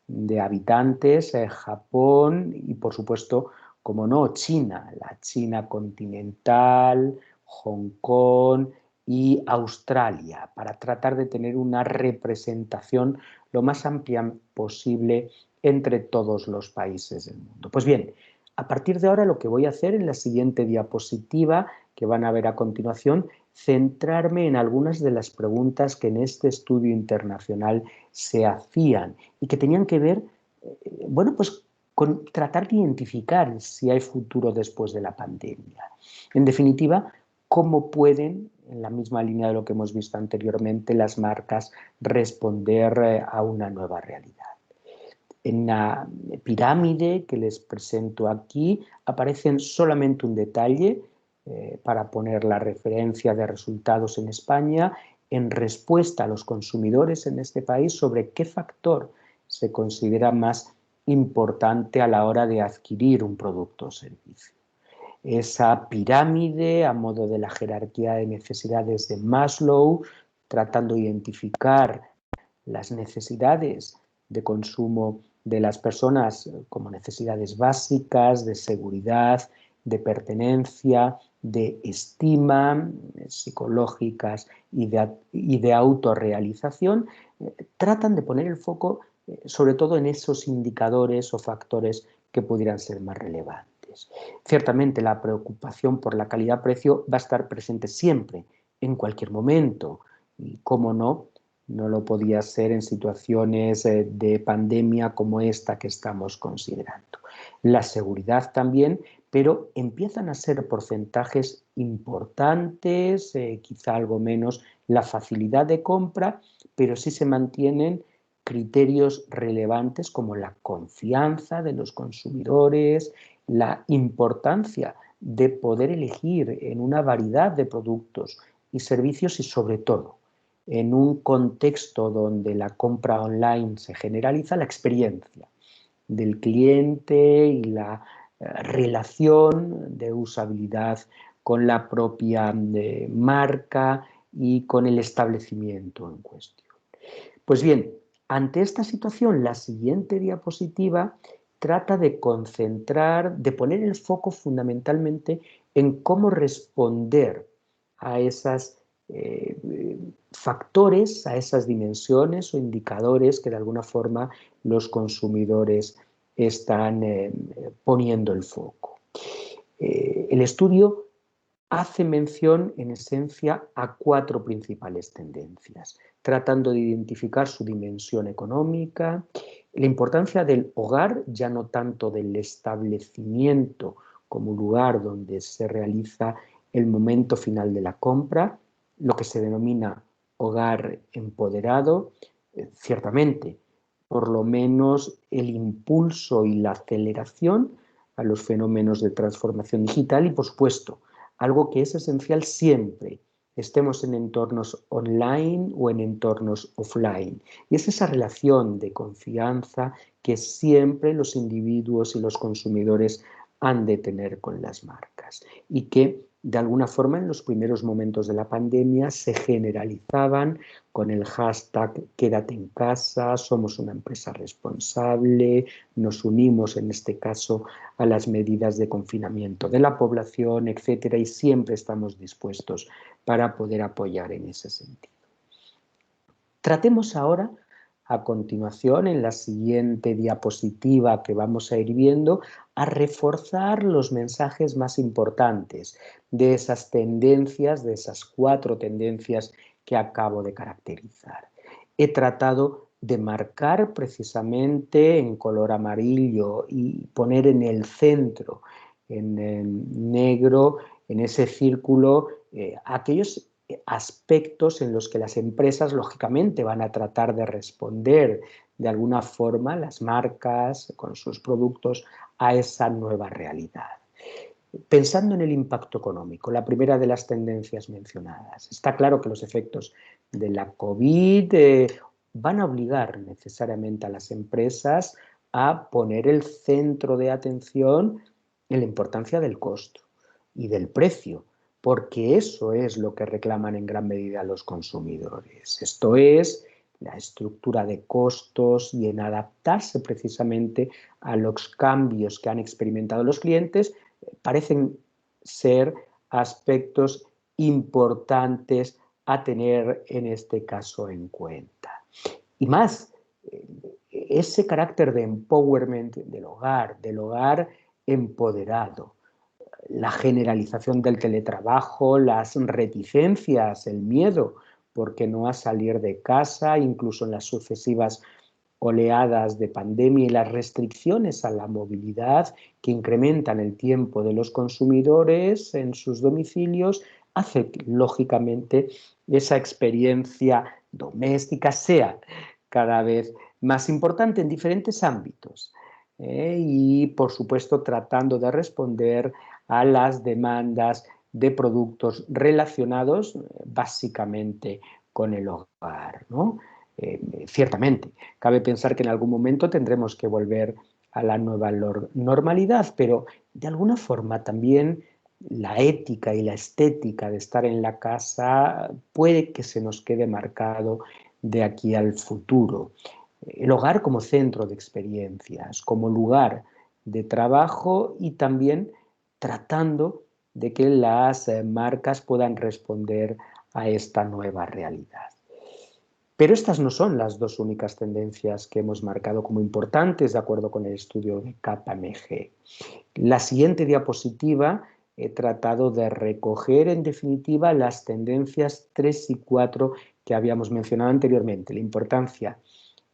de habitantes, Japón, y por supuesto, como no, China, la China continental, Hong Kong y Australia, para tratar de tener una representación lo más amplia posible entre todos los países del mundo. Pues bien, a partir de ahora lo que voy a hacer en la siguiente diapositiva, que van a ver a continuación, centrarme en algunas de las preguntas que en este estudio internacional se hacían y que tenían que ver, bueno, pues con tratar de identificar si hay futuro después de la pandemia. En definitiva, cómo pueden, en la misma línea de lo que hemos visto anteriormente, las marcas responder a una nueva realidad. En la pirámide que les presento aquí aparecen solamente un detalle para poner la referencia de resultados en España en respuesta a los consumidores en este país sobre qué factor se considera más importante a la hora de adquirir un producto o servicio. Esa pirámide, a modo de la jerarquía de necesidades de Maslow, tratando de identificar las necesidades de consumo de las personas como necesidades básicas, de seguridad, de pertenencia, de estima, psicológicas y de autorrealización, tratan de poner el foco sobre todo en esos indicadores o factores que pudieran ser más relevantes. Ciertamente la preocupación por la calidad-precio va a estar presente siempre, en cualquier momento, y cómo no lo podía ser en situaciones de pandemia como esta que estamos considerando. La seguridad también, pero empiezan a ser porcentajes importantes, quizá algo menos la facilidad de compra, pero sí se mantienen criterios relevantes como la confianza de los consumidores, la importancia de poder elegir en una variedad de productos y servicios y sobre todo en un contexto donde la compra online se generaliza, la experiencia del cliente y la relación de usabilidad con la propia marca y con el establecimiento en cuestión. Pues bien, ante esta situación, la siguiente diapositiva trata de concentrar, de poner el foco fundamentalmente en cómo responder a esos factores, a esas dimensiones o indicadores que de alguna forma los consumidores están poniendo el foco. El estudio hace mención en esencia a 4 principales tendencias, tratando de identificar su dimensión económica, la importancia del hogar, ya no tanto del establecimiento como lugar donde se realiza el momento final de la compra, lo que se denomina hogar empoderado. Ciertamente, por lo menos el impulso y la aceleración a los fenómenos de transformación digital y, por supuesto, algo que es esencial siempre, estemos en entornos online o en entornos offline. Y es esa relación de confianza que siempre los individuos y los consumidores han de tener con las marcas y que de alguna forma en los primeros momentos de la pandemia se generalizaban con el hashtag quédate en casa, somos una empresa responsable, nos unimos en este caso a las medidas de confinamiento de la población, etcétera, y siempre estamos dispuestos para poder apoyar en ese sentido. Tratemos ahora, a continuación, en la siguiente diapositiva que vamos a ir viendo, a reforzar los mensajes más importantes de esas tendencias, de esas 4 tendencias que acabo de caracterizar. He tratado de marcar precisamente en color amarillo y poner en el centro, en negro, en ese círculo, aquellos aspectos en los que las empresas lógicamente van a tratar de responder de alguna forma, las marcas con sus productos, a esa nueva realidad. Pensando en el impacto económico, la primera de las tendencias mencionadas, está claro que los efectos de la COVID van a obligar necesariamente a las empresas a poner el centro de atención en la importancia del costo y del precio, porque eso es lo que reclaman en gran medida los consumidores. Esto es la estructura de costos y en adaptarse precisamente a los cambios que han experimentado los clientes, parecen ser aspectos importantes a tener en este caso en cuenta. Y más, ese carácter de empowerment del hogar empoderado, la generalización del teletrabajo, las reticencias, el miedo, ¿por qué no a salir de casa, incluso en las sucesivas oleadas de pandemia y las restricciones a la movilidad que incrementan el tiempo de los consumidores en sus domicilios, hace que, lógicamente, esa experiencia doméstica sea cada vez más importante en diferentes ámbitos y, por supuesto, tratando de responder a las demandas de productos relacionados básicamente con el hogar, ¿no? Ciertamente, cabe pensar que en algún momento tendremos que volver a la nueva normalidad, pero de alguna forma también la ética y la estética de estar en la casa puede que se nos quede marcado de aquí al futuro. El hogar como centro de experiencias, como lugar de trabajo y también tratando de que las marcas puedan responder a esta nueva realidad. Pero estas no son las 2 únicas tendencias que hemos marcado como importantes de acuerdo con el estudio de KPMG. La siguiente diapositiva he tratado de recoger en definitiva las tendencias 3 y 4 que habíamos mencionado anteriormente, la importancia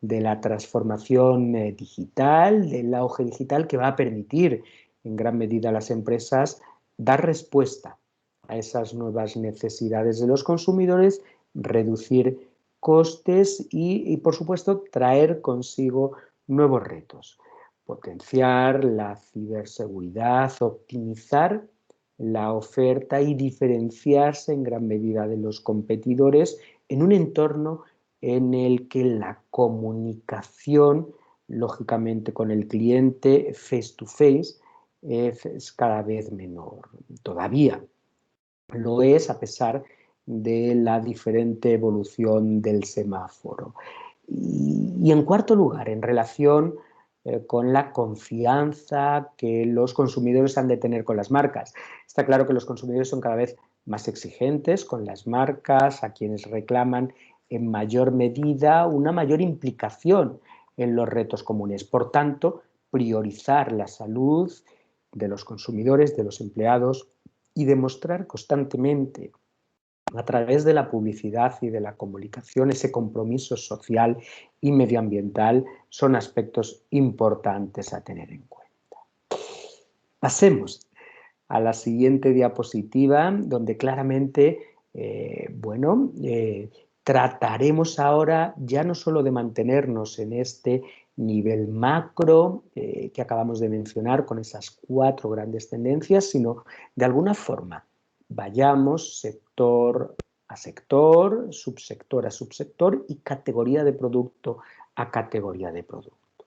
de la transformación digital, del auge digital que va a permitir en gran medida a las empresas dar respuesta a esas nuevas necesidades de los consumidores, reducir costes y por supuesto, traer consigo nuevos retos. Potenciar la ciberseguridad, optimizar la oferta y diferenciarse en gran medida de los competidores en un entorno en el que la comunicación, lógicamente con el cliente face to face, es cada vez menor. Todavía lo es a pesar de la diferente evolución del semáforo. Y en cuarto lugar, en relación con la confianza que los consumidores han de tener con las marcas. Está claro que los consumidores son cada vez más exigentes con las marcas, a quienes reclaman en mayor medida una mayor implicación en los retos comunes. Por tanto, priorizar la salud de los consumidores, de los empleados y demostrar constantemente a través de la publicidad y de la comunicación ese compromiso social y medioambiental son aspectos importantes a tener en cuenta. Pasemos a la siguiente diapositiva donde claramente trataremos ahora ya no solo de mantenernos en este nivel macro que acabamos de mencionar con esas 4 grandes tendencias, sino de alguna forma vayamos sector a sector, subsector a subsector y categoría de producto a categoría de producto.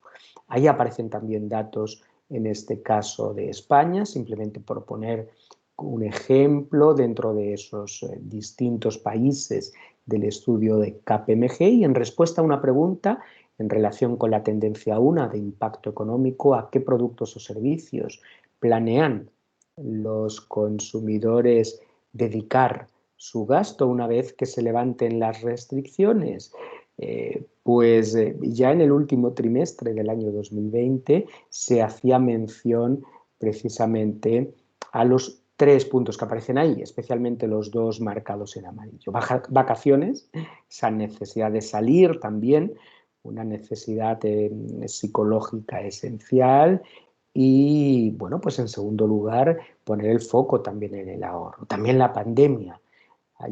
Ahí aparecen también datos, en este caso de España, simplemente por poner un ejemplo dentro de esos distintos países del estudio de KPMG, y en respuesta a una pregunta en relación con la tendencia 1 de impacto económico, ¿a qué productos o servicios planean los consumidores dedicar su gasto una vez que se levanten las restricciones? Ya en el último trimestre del año 2020 se hacía mención precisamente a los 3 puntos que aparecen ahí, especialmente los 2 marcados en amarillo. Vacaciones, esa necesidad de salir también, una necesidad psicológica esencial, y bueno, pues en segundo lugar poner el foco también en el ahorro. También la pandemia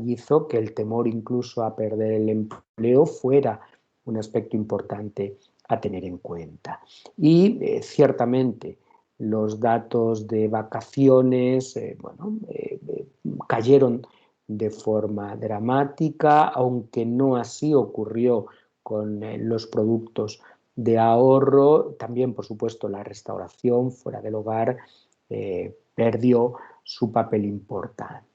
hizo que el temor incluso a perder el empleo fuera un aspecto importante a tener en cuenta. Y ciertamente los datos de vacaciones cayeron de forma dramática, aunque no así ocurrió con los productos de ahorro. También, por supuesto, la restauración fuera del hogar perdió su papel importante.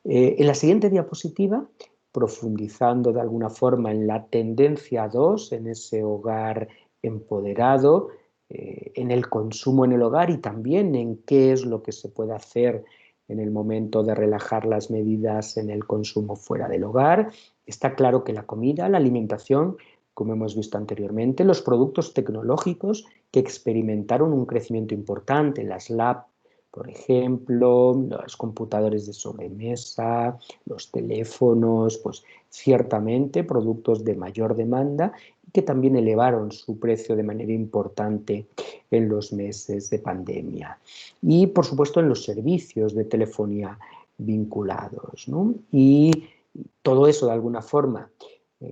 En la siguiente diapositiva, profundizando de alguna forma en la tendencia 2, en ese hogar empoderado, en el consumo en el hogar y también en qué es lo que se puede hacer en el momento de relajar las medidas en el consumo fuera del hogar, está claro que la comida, la alimentación, como hemos visto anteriormente, los productos tecnológicos que experimentaron un crecimiento importante, las lab, por ejemplo, los computadores de sobremesa, los teléfonos, pues ciertamente productos de mayor demanda y que también elevaron su precio de manera importante en los meses de pandemia. Y, por supuesto, en los servicios de telefonía vinculados, ¿no? Y todo eso, de alguna forma,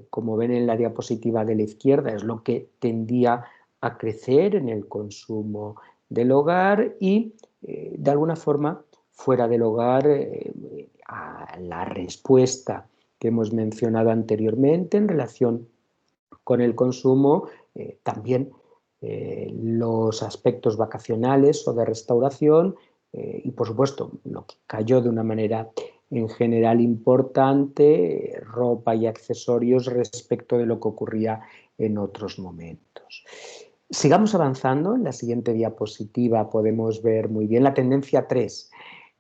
como ven en la diapositiva de la izquierda, es lo que tendía a crecer en el consumo del hogar y, de alguna forma, fuera del hogar, a la respuesta que hemos mencionado anteriormente en relación con el consumo, también los aspectos vacacionales o de restauración y, por supuesto, lo que cayó de una manera en general importante, ropa y accesorios respecto de lo que ocurría en otros momentos. Sigamos avanzando. En la siguiente diapositiva podemos ver muy bien la tendencia 3,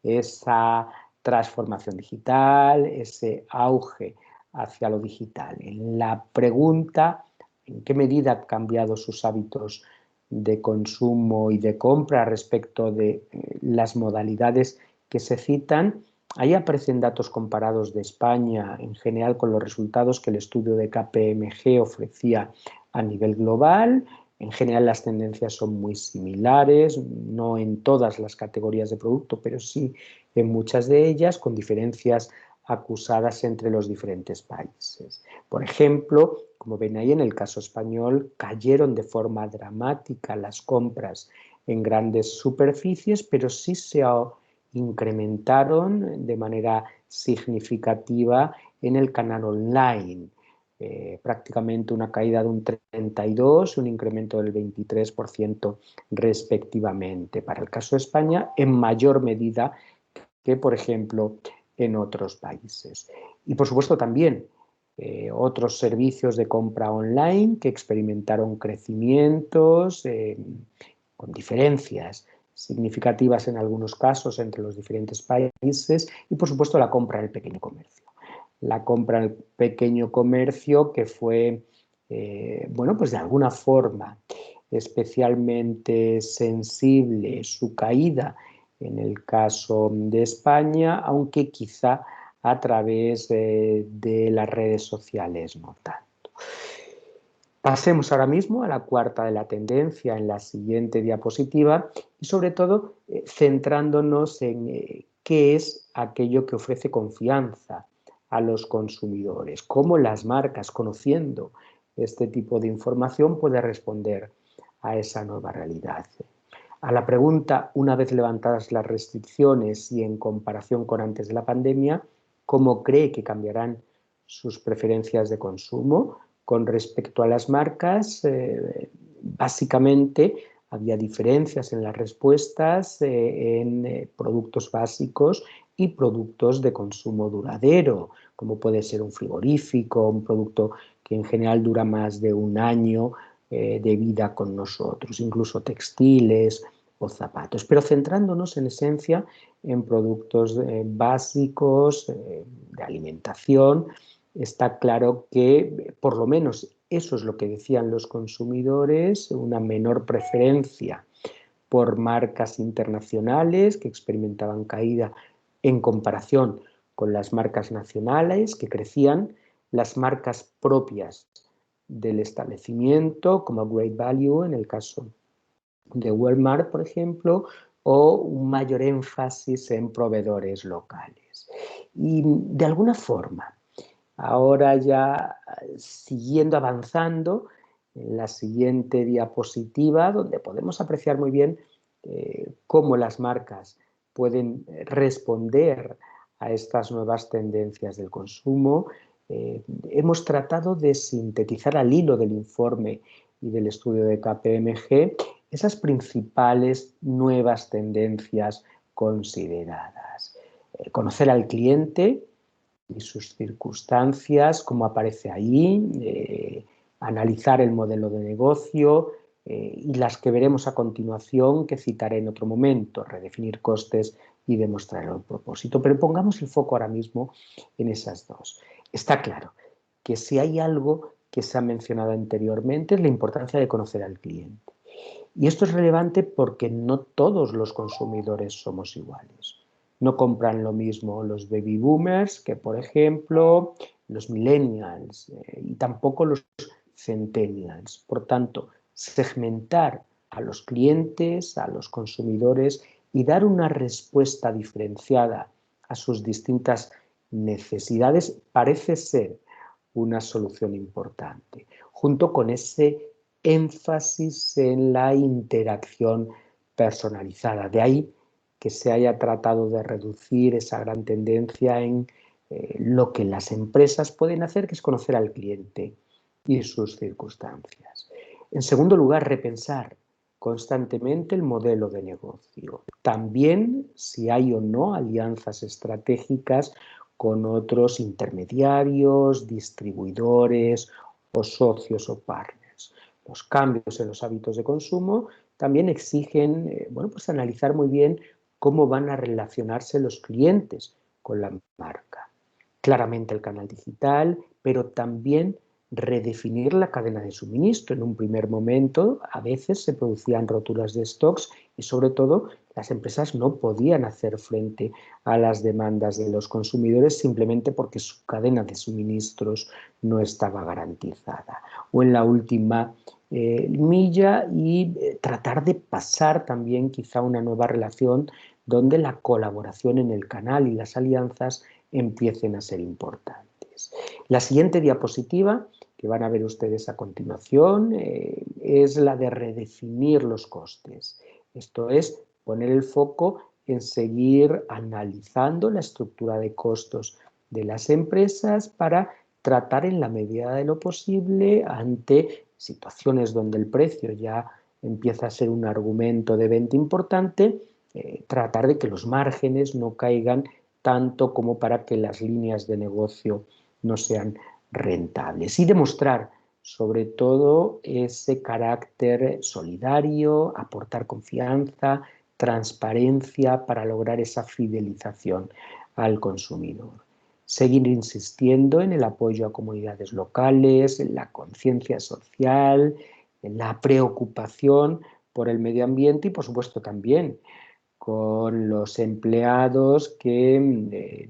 esa transformación digital, ese auge hacia lo digital. En la pregunta, ¿en qué medida han cambiado sus hábitos de consumo y de compra respecto de las modalidades que se citan? Ahí aparecen datos comparados de España en general con los resultados que el estudio de KPMG ofrecía a nivel global. En general las tendencias son muy similares, no en todas las categorías de producto, pero sí en muchas de ellas, con diferencias acusadas entre los diferentes países. Por ejemplo, como ven ahí en el caso español, cayeron de forma dramática las compras en grandes superficies, pero sí se incrementaron de manera significativa en el canal online. Prácticamente una caída de un 32% y un incremento del 23% respectivamente. Para el caso de España, en mayor medida que, por ejemplo, en otros países. Y, por supuesto, también otros servicios de compra online que experimentaron crecimientos con diferencias significativas en algunos casos entre los diferentes países y, por supuesto, la compra en el pequeño comercio. La compra en el pequeño comercio que fue, pues de alguna forma especialmente sensible su caída en el caso de España, aunque quizá a través de las redes sociales no tanto. Pasemos ahora mismo a la cuarta de la tendencia en la siguiente diapositiva y, sobre todo, centrándonos en qué es aquello que ofrece confianza a los consumidores. ¿Cómo las marcas, conociendo este tipo de información, pueden responder a esa nueva realidad? A la pregunta, una vez levantadas las restricciones y en comparación con antes de la pandemia, ¿cómo cree que cambiarán sus preferencias de consumo? Con respecto a las marcas, básicamente había diferencias en las respuestas en productos básicos y productos de consumo duradero, como puede ser un frigorífico, un producto que en general dura más de un año de vida con nosotros, incluso textiles o zapatos, pero centrándonos en esencia en productos básicos de alimentación. Está claro que, por lo menos eso es lo que decían los consumidores, una menor preferencia por marcas internacionales que experimentaban caída en comparación con las marcas nacionales que crecían, las marcas propias del establecimiento, como Great Value en el caso de Walmart, por ejemplo, o un mayor énfasis en proveedores locales. Y de alguna forma, ahora ya siguiendo avanzando, en la siguiente diapositiva, donde podemos apreciar muy bien cómo las marcas pueden responder a estas nuevas tendencias del consumo. Hemos tratado de sintetizar al hilo del informe y del estudio de KPMG esas principales nuevas tendencias consideradas. Conocer al cliente y sus circunstancias, cómo aparece ahí, analizar el modelo de negocio y las que veremos a continuación, que citaré en otro momento, redefinir costes y demostrar el propósito. Pero pongamos el foco ahora mismo en esas dos. Está claro que si hay algo que se ha mencionado anteriormente es la importancia de conocer al cliente. Y esto es relevante porque no todos los consumidores somos iguales. No compran lo mismo los baby boomers que, por ejemplo, los millennials y tampoco los centennials. Por tanto, segmentar a los clientes, a los consumidores y dar una respuesta diferenciada a sus distintas necesidades parece ser una solución importante, junto con ese énfasis en la interacción personalizada. De ahí que se haya tratado de reducir esa gran tendencia en lo que las empresas pueden hacer, que es conocer al cliente y sus circunstancias. En segundo lugar, repensar constantemente el modelo de negocio. También si hay o no alianzas estratégicas con otros intermediarios, distribuidores o socios o partners. Los cambios en los hábitos de consumo también exigen pues analizar muy bien cómo van a relacionarse los clientes con la marca. Claramente el canal digital, pero también redefinir la cadena de suministro. En un primer momento, a veces se producían roturas de stocks y, sobre todo, las empresas no podían hacer frente a las demandas de los consumidores simplemente porque su cadena de suministros no estaba garantizada. O en la última milla y tratar de pasar también quizá una nueva relación donde la colaboración en el canal y las alianzas empiecen a ser importantes. La siguiente diapositiva que van a ver ustedes a continuación es la de redefinir los costes. Esto es poner el foco en seguir analizando la estructura de costos de las empresas para tratar en la medida de lo posible ante situaciones donde el precio ya empieza a ser un argumento de venta importante, tratar de que los márgenes no caigan tanto como para que las líneas de negocio no sean rentables y demostrar sobre todo ese carácter solidario, aportar confianza, transparencia para lograr esa fidelización al consumidor. Seguir insistiendo en el apoyo a comunidades locales, en la conciencia social, en la preocupación por el medio ambiente y, por supuesto, también con los empleados que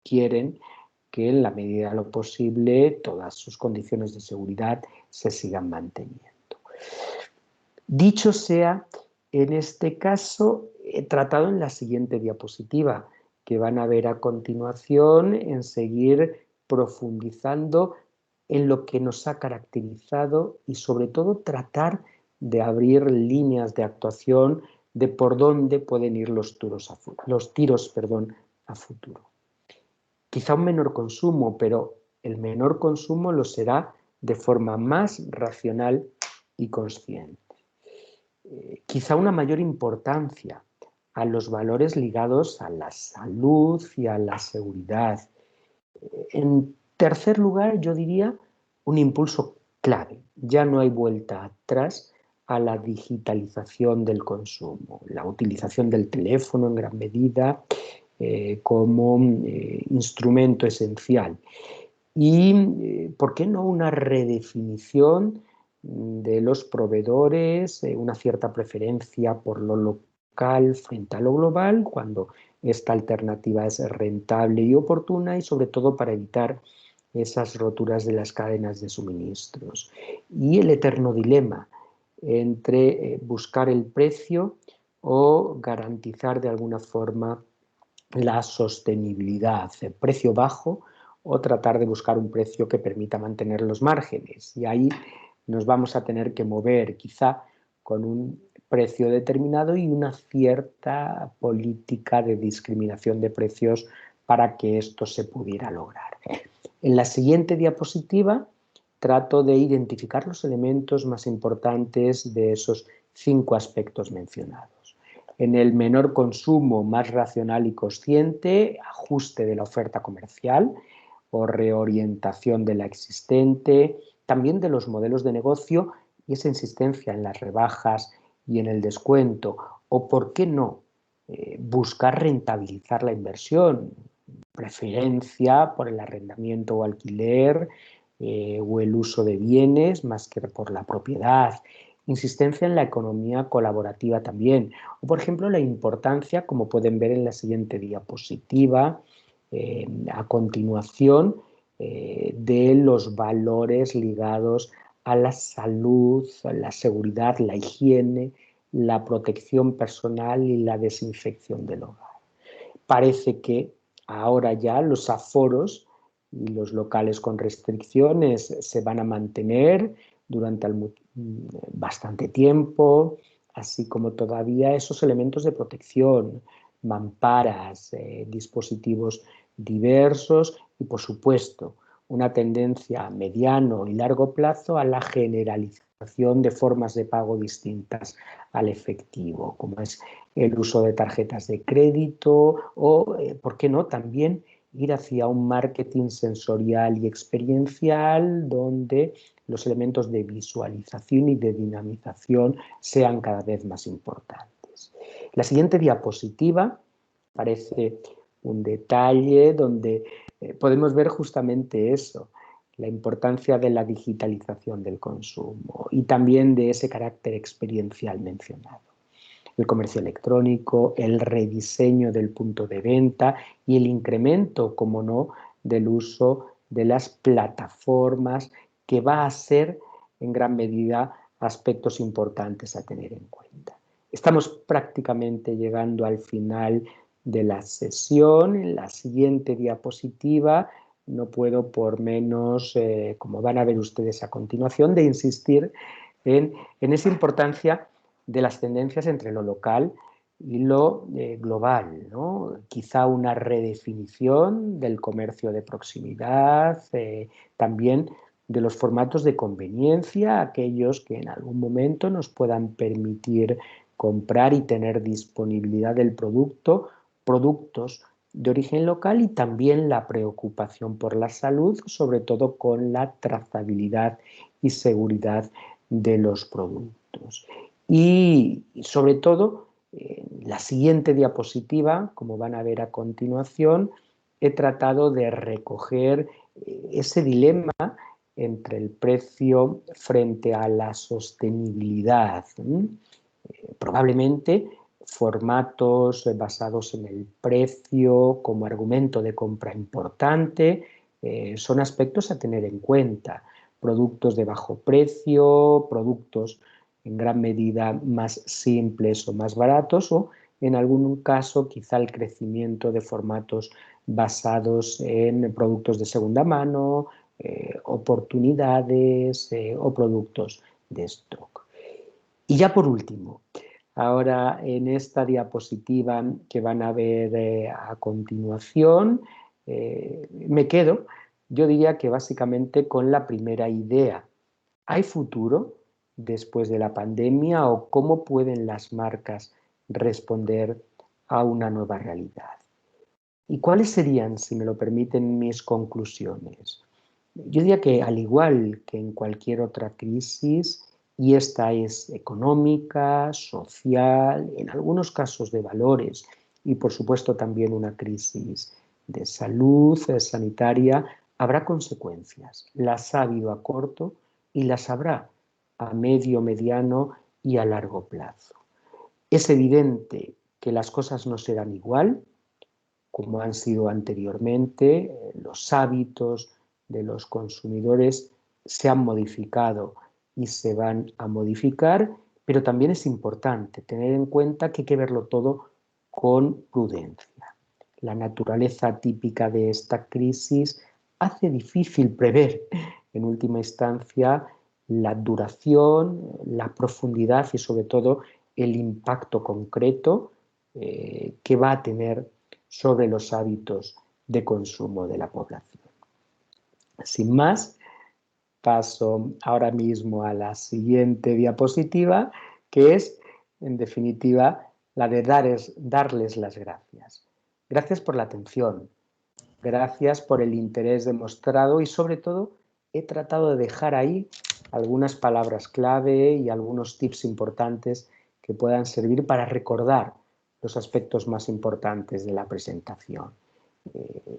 quieren que en la medida de lo posible todas sus condiciones de seguridad se sigan manteniendo. Dicho sea, en este caso he tratado en la siguiente diapositiva, que que van a ver a continuación en seguir profundizando en lo que nos ha caracterizado y sobre todo tratar de abrir líneas de actuación de por dónde pueden ir los tiros a futuro. Quizá un menor consumo, pero el menor consumo lo será de forma más racional y consciente. Quizá una mayor importancia a los valores ligados a la salud y a la seguridad. En tercer lugar, yo diría un impulso clave. Ya no hay vuelta atrás a la digitalización del consumo, la utilización del teléfono en gran medida como instrumento esencial. Y, ¿por qué no una redefinición de los proveedores, una cierta preferencia por lo local frente a lo global, cuando esta alternativa es rentable y oportuna y sobre todo para evitar esas roturas de las cadenas de suministros? Y el eterno dilema entre buscar el precio o garantizar de alguna forma la sostenibilidad, el precio bajo o tratar de buscar un precio que permita mantener los márgenes. Y ahí nos vamos a tener que mover quizá con un precio determinado y una cierta política de discriminación de precios para que esto se pudiera lograr. En la siguiente diapositiva trato de identificar los elementos más importantes de esos 5 aspectos mencionados. En el menor consumo más racional y consciente, ajuste de la oferta comercial o reorientación de la existente, también de los modelos de negocio y esa insistencia en las rebajas y en el descuento, o por qué no, buscar rentabilizar la inversión, preferencia por el arrendamiento o alquiler o el uso de bienes más que por la propiedad, insistencia en la economía colaborativa también, o por ejemplo la importancia, como pueden ver en la siguiente diapositiva, a continuación, de los valores ligados a la salud, a la seguridad, la higiene, la protección personal y la desinfección del hogar. Parece que ahora ya los aforos y los locales con restricciones se van a mantener durante bastante tiempo, así como todavía esos elementos de protección, mamparas, dispositivos diversos y, por supuesto, una tendencia a mediano y largo plazo a la generalización de formas de pago distintas al efectivo, como es el uso de tarjetas de crédito o, ¿por qué no?, también ir hacia un marketing sensorial y experiencial donde los elementos de visualización y de dinamización sean cada vez más importantes. La siguiente diapositiva parece un detalle donde podemos ver justamente eso, la importancia de la digitalización del consumo y también de ese carácter experiencial mencionado. El comercio electrónico, el rediseño del punto de venta y el incremento, como no, del uso de las plataformas, que va a ser en gran medida aspectos importantes a tener en cuenta. Estamos prácticamente llegando al final de la sesión. En la siguiente diapositiva no puedo por menos, como van a ver ustedes a continuación, de insistir en esa importancia de las tendencias entre lo local y lo global, ¿no? Quizá una redefinición del comercio de proximidad, también de los formatos de conveniencia, aquellos que en algún momento nos puedan permitir comprar y tener disponibilidad del producto, productos de origen local, y también la preocupación por la salud, sobre todo con la trazabilidad y seguridad de los productos. Y sobre todo, la siguiente diapositiva, como van a ver a continuación, he tratado de recoger ese dilema entre el precio frente a la sostenibilidad. Probablemente formatos basados en el precio como argumento de compra importante son aspectos a tener en cuenta. Productos de bajo precio, productos en gran medida más simples o más baratos, o en algún caso quizá el crecimiento de formatos basados en productos de segunda mano, oportunidades o productos de stock. Y ya por último, ahora en esta diapositiva que van a ver a continuación, me quedo, yo diría que básicamente con la primera idea. ¿Hay futuro después de la pandemia o cómo pueden las marcas responder a una nueva realidad? ¿Y cuáles serían, si me lo permiten, mis conclusiones? Yo diría que al igual que en cualquier otra crisis, y esta es económica, social, en algunos casos de valores y por supuesto también una crisis de salud sanitaria, habrá consecuencias. Las ha habido a corto y las habrá a medio, mediano y a largo plazo. Es evidente que las cosas no serán igual como han sido anteriormente, los hábitos de los consumidores se han modificado y se van a modificar, pero también es importante tener en cuenta que hay que verlo todo con prudencia. La naturaleza típica de esta crisis hace difícil prever, en última instancia, la duración, la profundidad y sobre todo el impacto concreto que va a tener sobre los hábitos de consumo de la población. Sin más, paso ahora mismo a la siguiente diapositiva, que es, en definitiva, la de darles las gracias. Gracias por la atención, gracias por el interés demostrado y, sobre todo, he tratado de dejar ahí algunas palabras clave y algunos tips importantes que puedan servir para recordar los aspectos más importantes de la presentación.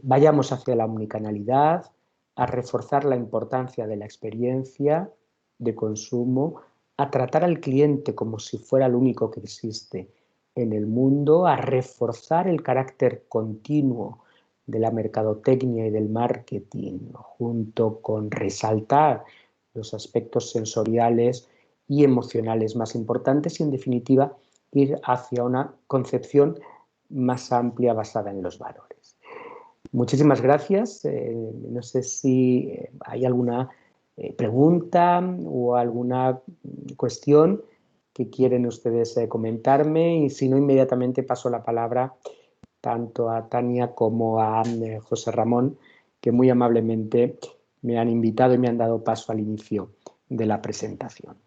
Vayamos hacia la omnicanalidad, a reforzar la importancia de la experiencia de consumo, a tratar al cliente como si fuera el único que existe en el mundo, a reforzar el carácter continuo de la mercadotecnia y del marketing, junto con resaltar los aspectos sensoriales y emocionales más importantes y, en definitiva, ir hacia una concepción más amplia basada en los valores. Muchísimas gracias. No sé si hay alguna pregunta o alguna cuestión que quieren ustedes comentarme, y si no, inmediatamente paso la palabra tanto a Tania como a José Ramón, que muy amablemente me han invitado y me han dado paso al inicio de la presentación.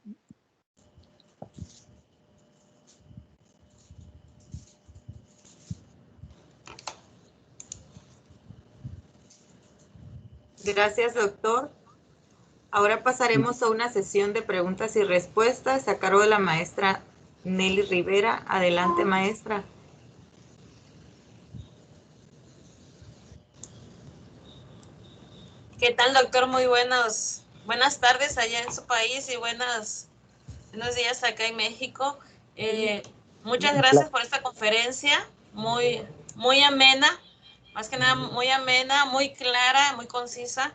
Gracias, doctor. Ahora pasaremos a una sesión de preguntas y respuestas a cargo de la maestra Nelly Rivera. Adelante, maestra. ¿Qué tal, doctor? Muy buenas tardes allá en su país y buenos días acá en México. Muchas gracias por esta conferencia, muy amena, más que nada muy amena, muy clara, muy concisa.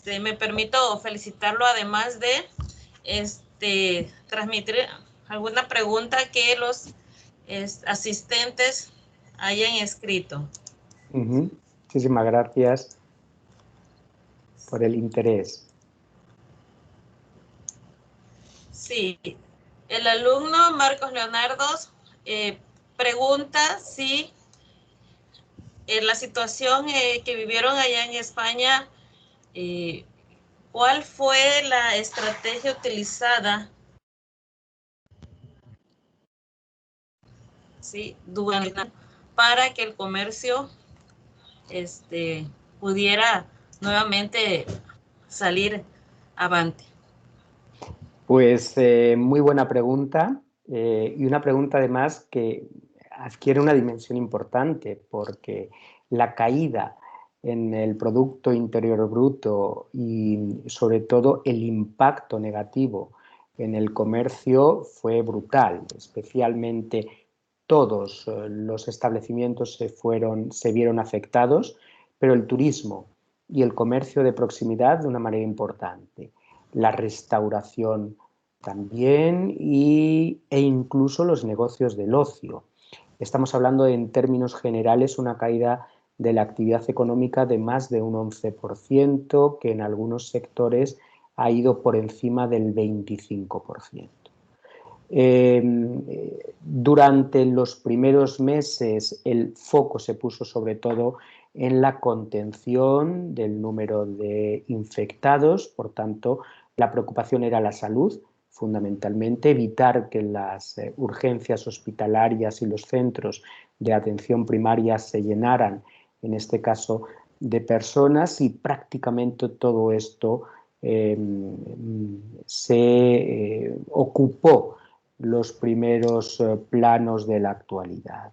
Me permito felicitarlo, además de transmitir alguna pregunta que los asistentes hayan escrito. Muchísimas gracias por el interés. Sí, el alumno Marcos Leonardo pregunta si la situación que vivieron allá en España, ¿cuál fue la estrategia utilizada para que el comercio pudiera nuevamente salir avante? Pues muy buena pregunta, y una pregunta además que adquiere una dimensión importante, porque la caída en el Producto Interior Bruto y sobre todo el impacto negativo en el comercio fue brutal. Especialmente todos los establecimientos se vieron afectados, pero el turismo y el comercio de proximidad de una manera importante. La restauración también e incluso los negocios del ocio. Estamos hablando en términos generales una caída de la actividad económica de más de un 11%, que en algunos sectores ha ido por encima del 25%. Durante los primeros meses el foco se puso sobre todo en la contención del número de infectados, por tanto la preocupación era la salud, fundamentalmente evitar que las urgencias hospitalarias y los centros de atención primaria se llenaran, en este caso de personas, y prácticamente todo esto se ocupó los primeros planos de la actualidad.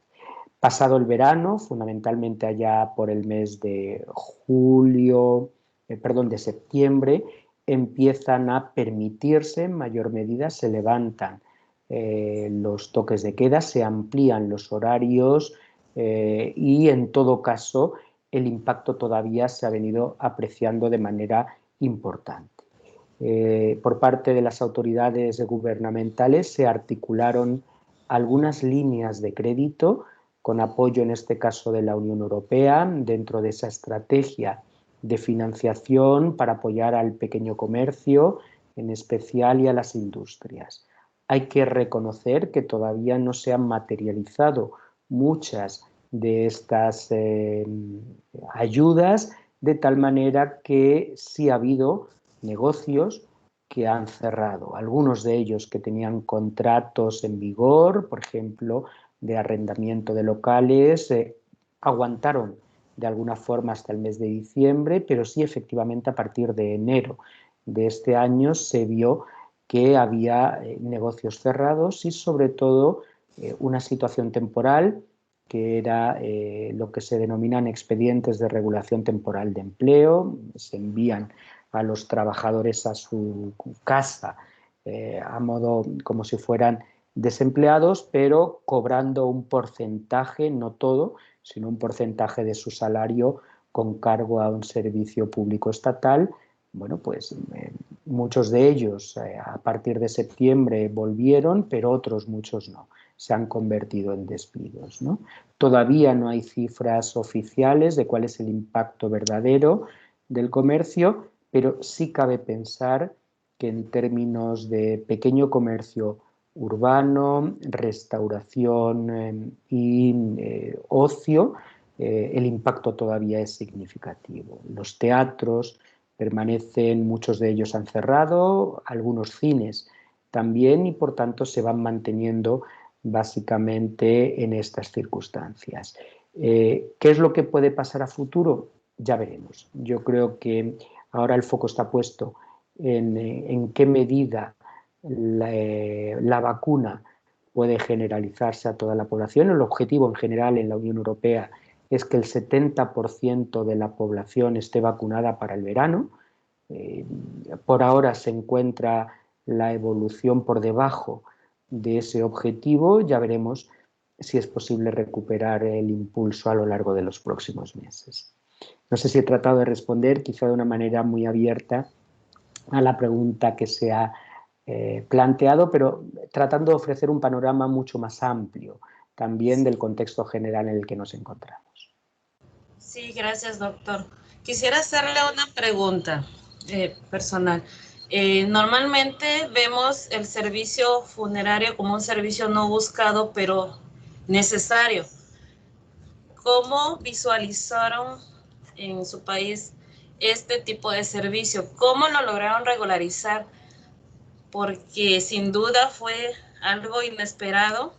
Pasado el verano, fundamentalmente allá por el mes de de septiembre, empiezan a permitirse en mayor medida, se levantan los toques de queda, se amplían los horarios y en todo caso el impacto todavía se ha venido apreciando de manera importante. Por parte de las autoridades gubernamentales se articularon algunas líneas de crédito con apoyo en este caso de la Unión Europea dentro de esa estrategia de financiación para apoyar al pequeño comercio en especial y a las industrias. Hay que reconocer que todavía no se han materializado muchas de estas ayudas, de tal manera que sí ha habido negocios que han cerrado, algunos de ellos que tenían contratos en vigor, por ejemplo, de arrendamiento de locales, aguantaron de alguna forma hasta el mes de diciembre, pero sí efectivamente a partir de enero de este año se vio que había negocios cerrados y sobre todo una situación temporal que era lo que se denominan expedientes de regulación temporal de empleo. Se envían a los trabajadores a su casa a modo como si fueran desempleados, pero cobrando un porcentaje, no todo, sino un porcentaje de su salario con cargo a un servicio público estatal. Bueno, pues muchos de ellos a partir de septiembre volvieron, pero otros muchos no, se han convertido en despidos, ¿no? Todavía no hay cifras oficiales de cuál es el impacto verdadero del comercio, pero sí cabe pensar que en términos de pequeño comercio urbano, restauración y ocio, el impacto todavía es significativo. Los teatros permanecen, muchos de ellos han cerrado, algunos cines también, y por tanto se van manteniendo básicamente en estas circunstancias. ¿Qué es lo que puede pasar a futuro? Ya veremos. Yo creo que ahora el foco está puesto en qué medida la vacuna puede generalizarse a toda la población. El objetivo en general en la Unión Europea es que el 70% de la población esté vacunada para el verano. Por ahora se encuentra la evolución por debajo de ese objetivo. Ya veremos si es posible recuperar el impulso a lo largo de los próximos meses. No sé si he tratado de responder, quizá de una manera muy abierta, a la pregunta que se ha planteado, pero tratando de ofrecer un panorama mucho más amplio también del contexto general en el que nos encontramos. Sí, gracias, doctor. Quisiera hacerle una pregunta personal. Normalmente vemos el servicio funerario como un servicio no buscado, pero necesario. ¿Cómo visualizaron en su país este tipo de servicio? ¿Cómo lo lograron regularizar? Porque sin duda fue algo inesperado,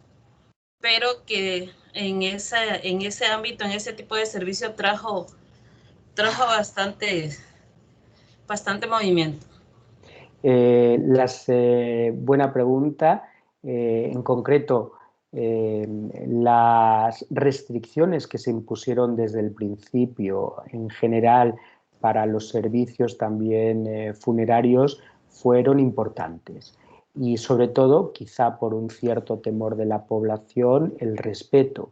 pero que en ese ámbito, en ese tipo de servicio trajo bastante movimiento. Buena pregunta. En concreto, las restricciones que se impusieron desde el principio en general para los servicios también funerarios fueron importantes y sobre todo quizá por un cierto temor de la población el respeto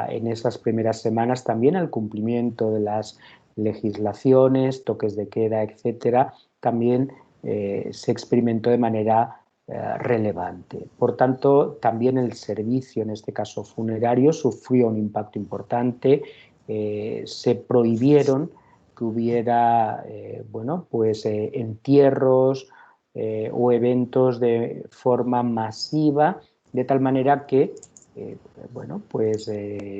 en esas primeras semanas también al cumplimiento de las legislaciones, toques de queda, etcétera, también se experimentó de manera relevante. Por tanto, también el servicio, en este caso funerario, sufrió un impacto importante. Se prohibieron que hubiera entierros o eventos de forma masiva, de tal manera que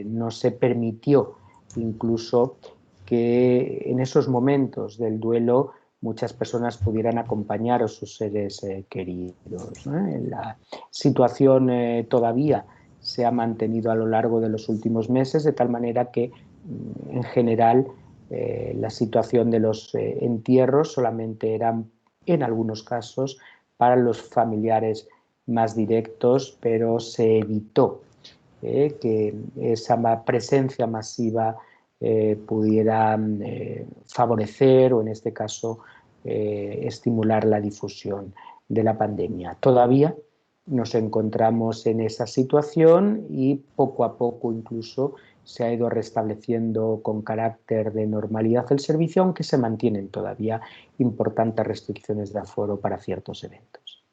no se permitió incluso que en esos momentos del duelo muchas personas pudieran acompañar a sus seres queridos, ¿no? La situación todavía se ha mantenido a lo largo de los últimos meses, de tal manera que en general la situación de los entierros solamente eran, en algunos casos, para los familiares más directos, pero se evitó que esa presencia masiva pudiera favorecer o, en este caso, estimular la difusión de la pandemia. Todavía nos encontramos en esa situación y poco a poco incluso se ha ido restableciendo con carácter de normalidad el servicio, aunque se mantienen todavía importantes restricciones de aforo para ciertos eventos.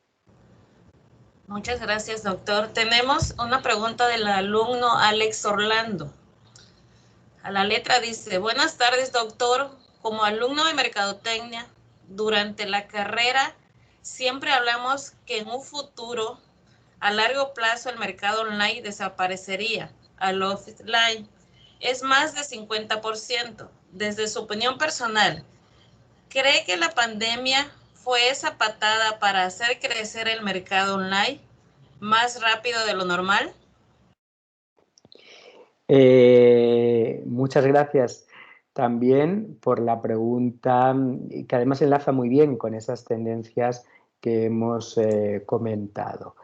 Muchas gracias, doctor. Tenemos una pregunta del alumno Alex Orlando. A la letra dice: buenas tardes, doctor. Como alumno de Mercadotecnia, durante la carrera siempre hablamos que en un futuro, a largo plazo, el mercado online desaparecería al offline. Es más de 50%. Desde su opinión personal, ¿cree que la pandemia fue esa patada para hacer crecer el mercado online más rápido de lo normal? Muchas gracias también por la pregunta, que además enlaza muy bien con esas tendencias que hemos comentado.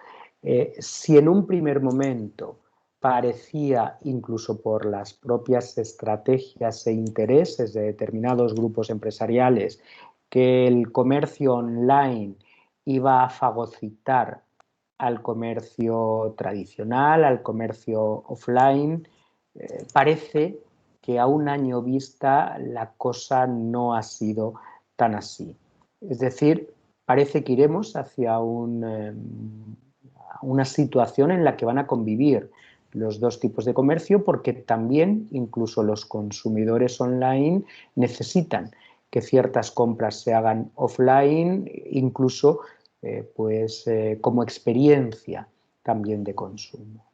Si en un primer momento parecía, incluso por las propias estrategias e intereses de determinados grupos empresariales, que el comercio online iba a fagocitar al comercio tradicional, al comercio offline, parece que a un año vista la cosa no ha sido tan así. Es decir, parece que iremos hacia una situación en la que van a convivir los dos tipos de comercio, porque también incluso los consumidores online necesitan que ciertas compras se hagan offline, incluso como experiencia también de consumo.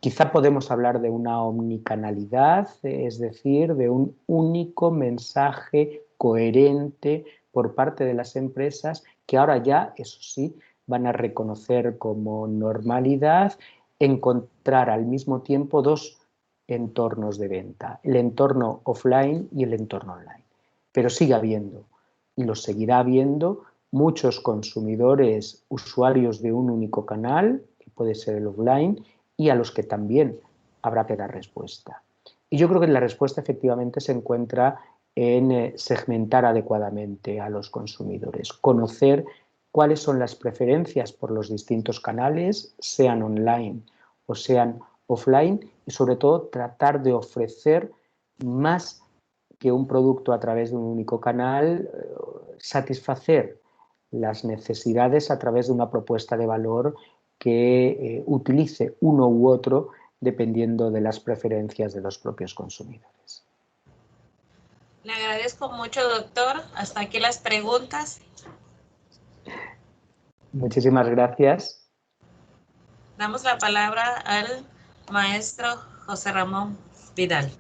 Quizá podemos hablar de una omnicanalidad, es decir, de un único mensaje coherente por parte de las empresas que ahora ya, eso sí, van a reconocer como normalidad encontrar al mismo tiempo dos entornos de venta, el entorno offline y el entorno online. Pero sigue habiendo, y lo seguirá habiendo, muchos consumidores, usuarios de un único canal, que puede ser el offline, y a los que también habrá que dar respuesta. Y yo creo que la respuesta efectivamente se encuentra en segmentar adecuadamente a los consumidores, conocer cuáles son las preferencias por los distintos canales, sean online o sean offline, y sobre todo tratar de ofrecer más que un producto a través de un único canal, satisfacer las necesidades a través de una propuesta de valor que utilice uno u otro dependiendo de las preferencias de los propios consumidores. Le agradezco mucho, doctor. Hasta aquí las preguntas. Muchísimas gracias. Damos la palabra al maestro José Ramón Vidal.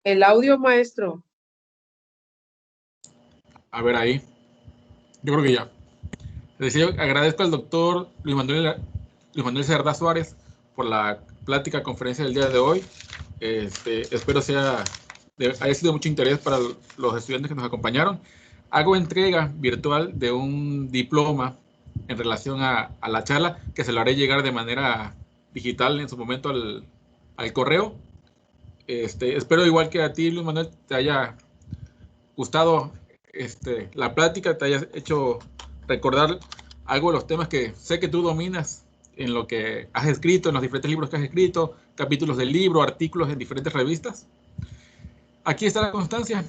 El audio, maestro. A ver ahí. Yo creo que ya. Les decía, agradezco al doctor Luis Manuel Cerda Suárez por la plática, conferencia del día de hoy. Espero haya sido de mucho interés para los estudiantes que nos acompañaron. Hago entrega virtual de un diploma en relación a la charla, que se lo haré llegar de manera digital en su momento al correo. Espero, igual que a ti, Luis Manuel, te haya gustado la plática, te haya hecho recordar algo de los temas que sé que tú dominas en lo que has escrito, en los diferentes libros que has escrito, capítulos del libro, artículos en diferentes revistas. Aquí está la constancia.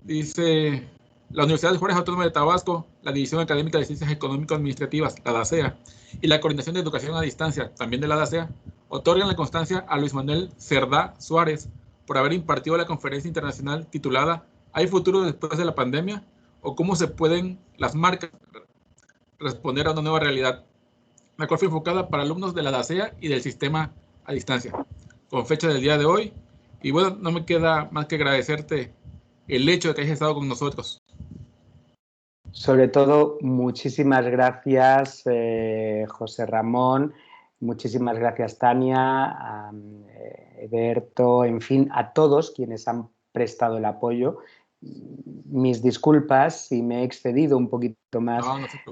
Dice: la Universidad de Juárez Autónoma de Tabasco, la División Académica de Ciencias Económico-Administrativas, la DACEA, y la Coordinación de Educación a Distancia, también de la DACEA, otorgan la constancia a Luis Manuel Cerdá Suárez por haber impartido la conferencia internacional titulada ¿Hay futuro después de la pandemia? ¿O cómo se pueden las marcas responder a una nueva realidad?, la cual fue enfocada para alumnos de la DACEA y del sistema a distancia, con fecha del día de hoy. Y bueno, no me queda más que agradecerte el hecho de que hayas estado con nosotros. Sobre todo, muchísimas gracias, José Ramón, muchísimas gracias, Tania, Eberto, en fin, a todos quienes han prestado el apoyo. Mis disculpas si me he excedido un poquito más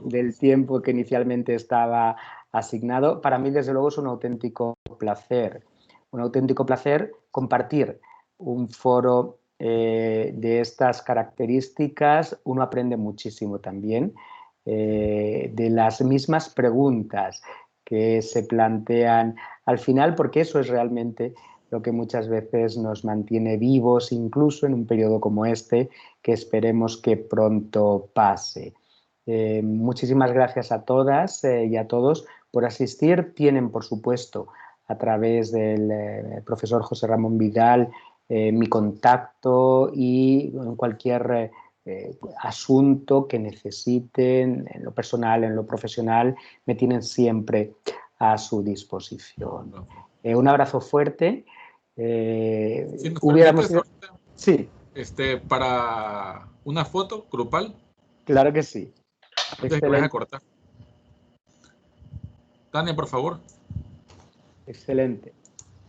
del tiempo que inicialmente estaba asignado. Para mí, desde luego, es un auténtico placer compartir un foro de estas características. Uno aprende muchísimo también de las mismas preguntas que se plantean al final, porque eso es realmente lo que muchas veces nos mantiene vivos, incluso en un periodo como este, que esperemos que pronto pase. Muchísimas gracias a todas y a todos por asistir. Tienen, por supuesto, a través del profesor José Ramón Vidal, mi contacto, y en cualquier asunto que necesiten, en lo personal, en lo profesional, me tienen siempre a su disposición. Un abrazo fuerte. Si nos Hubiéramos ido... Sí. Para una foto grupal. Claro que sí. Antes que vayas a cortar. Tania, por favor. Excelente.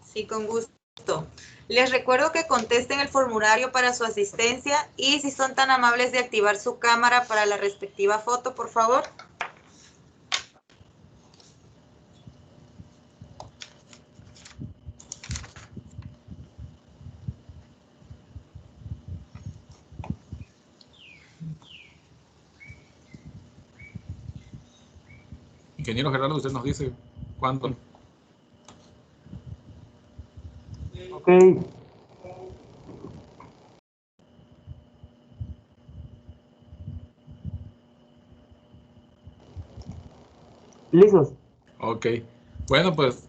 Sí, con gusto. Les recuerdo que contesten el formulario para su asistencia y si son tan amables de activar su cámara para la respectiva foto, por favor. Ingeniero Gerardo, usted nos dice cuándo. Ok. ¿Listos? Ok. Bueno, pues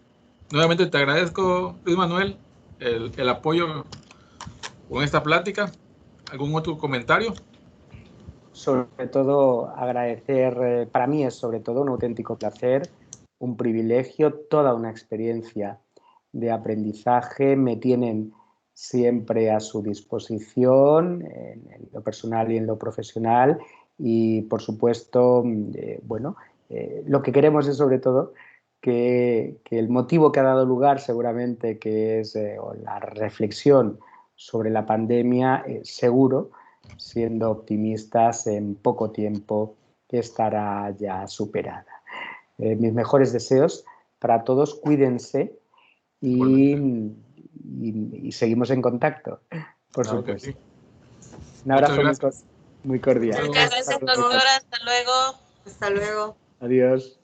nuevamente te agradezco, Luis Manuel, el apoyo con esta plática. ¿Algún otro comentario? Sobre todo agradecer, para mí es sobre todo un auténtico placer, un privilegio, toda una experiencia de aprendizaje. Me tienen siempre a su disposición en lo personal y en lo profesional, y por supuesto, lo que queremos es sobre todo que el motivo que ha dado lugar, seguramente, que es la reflexión sobre la pandemia, seguro, siendo optimistas, en poco tiempo estará ya superada. Mis mejores deseos para todos, cuídense y seguimos en contacto, por supuesto. Sí. Un abrazo muy cordial. Muchas gracias, doctora. Hasta luego. Hasta luego. Adiós.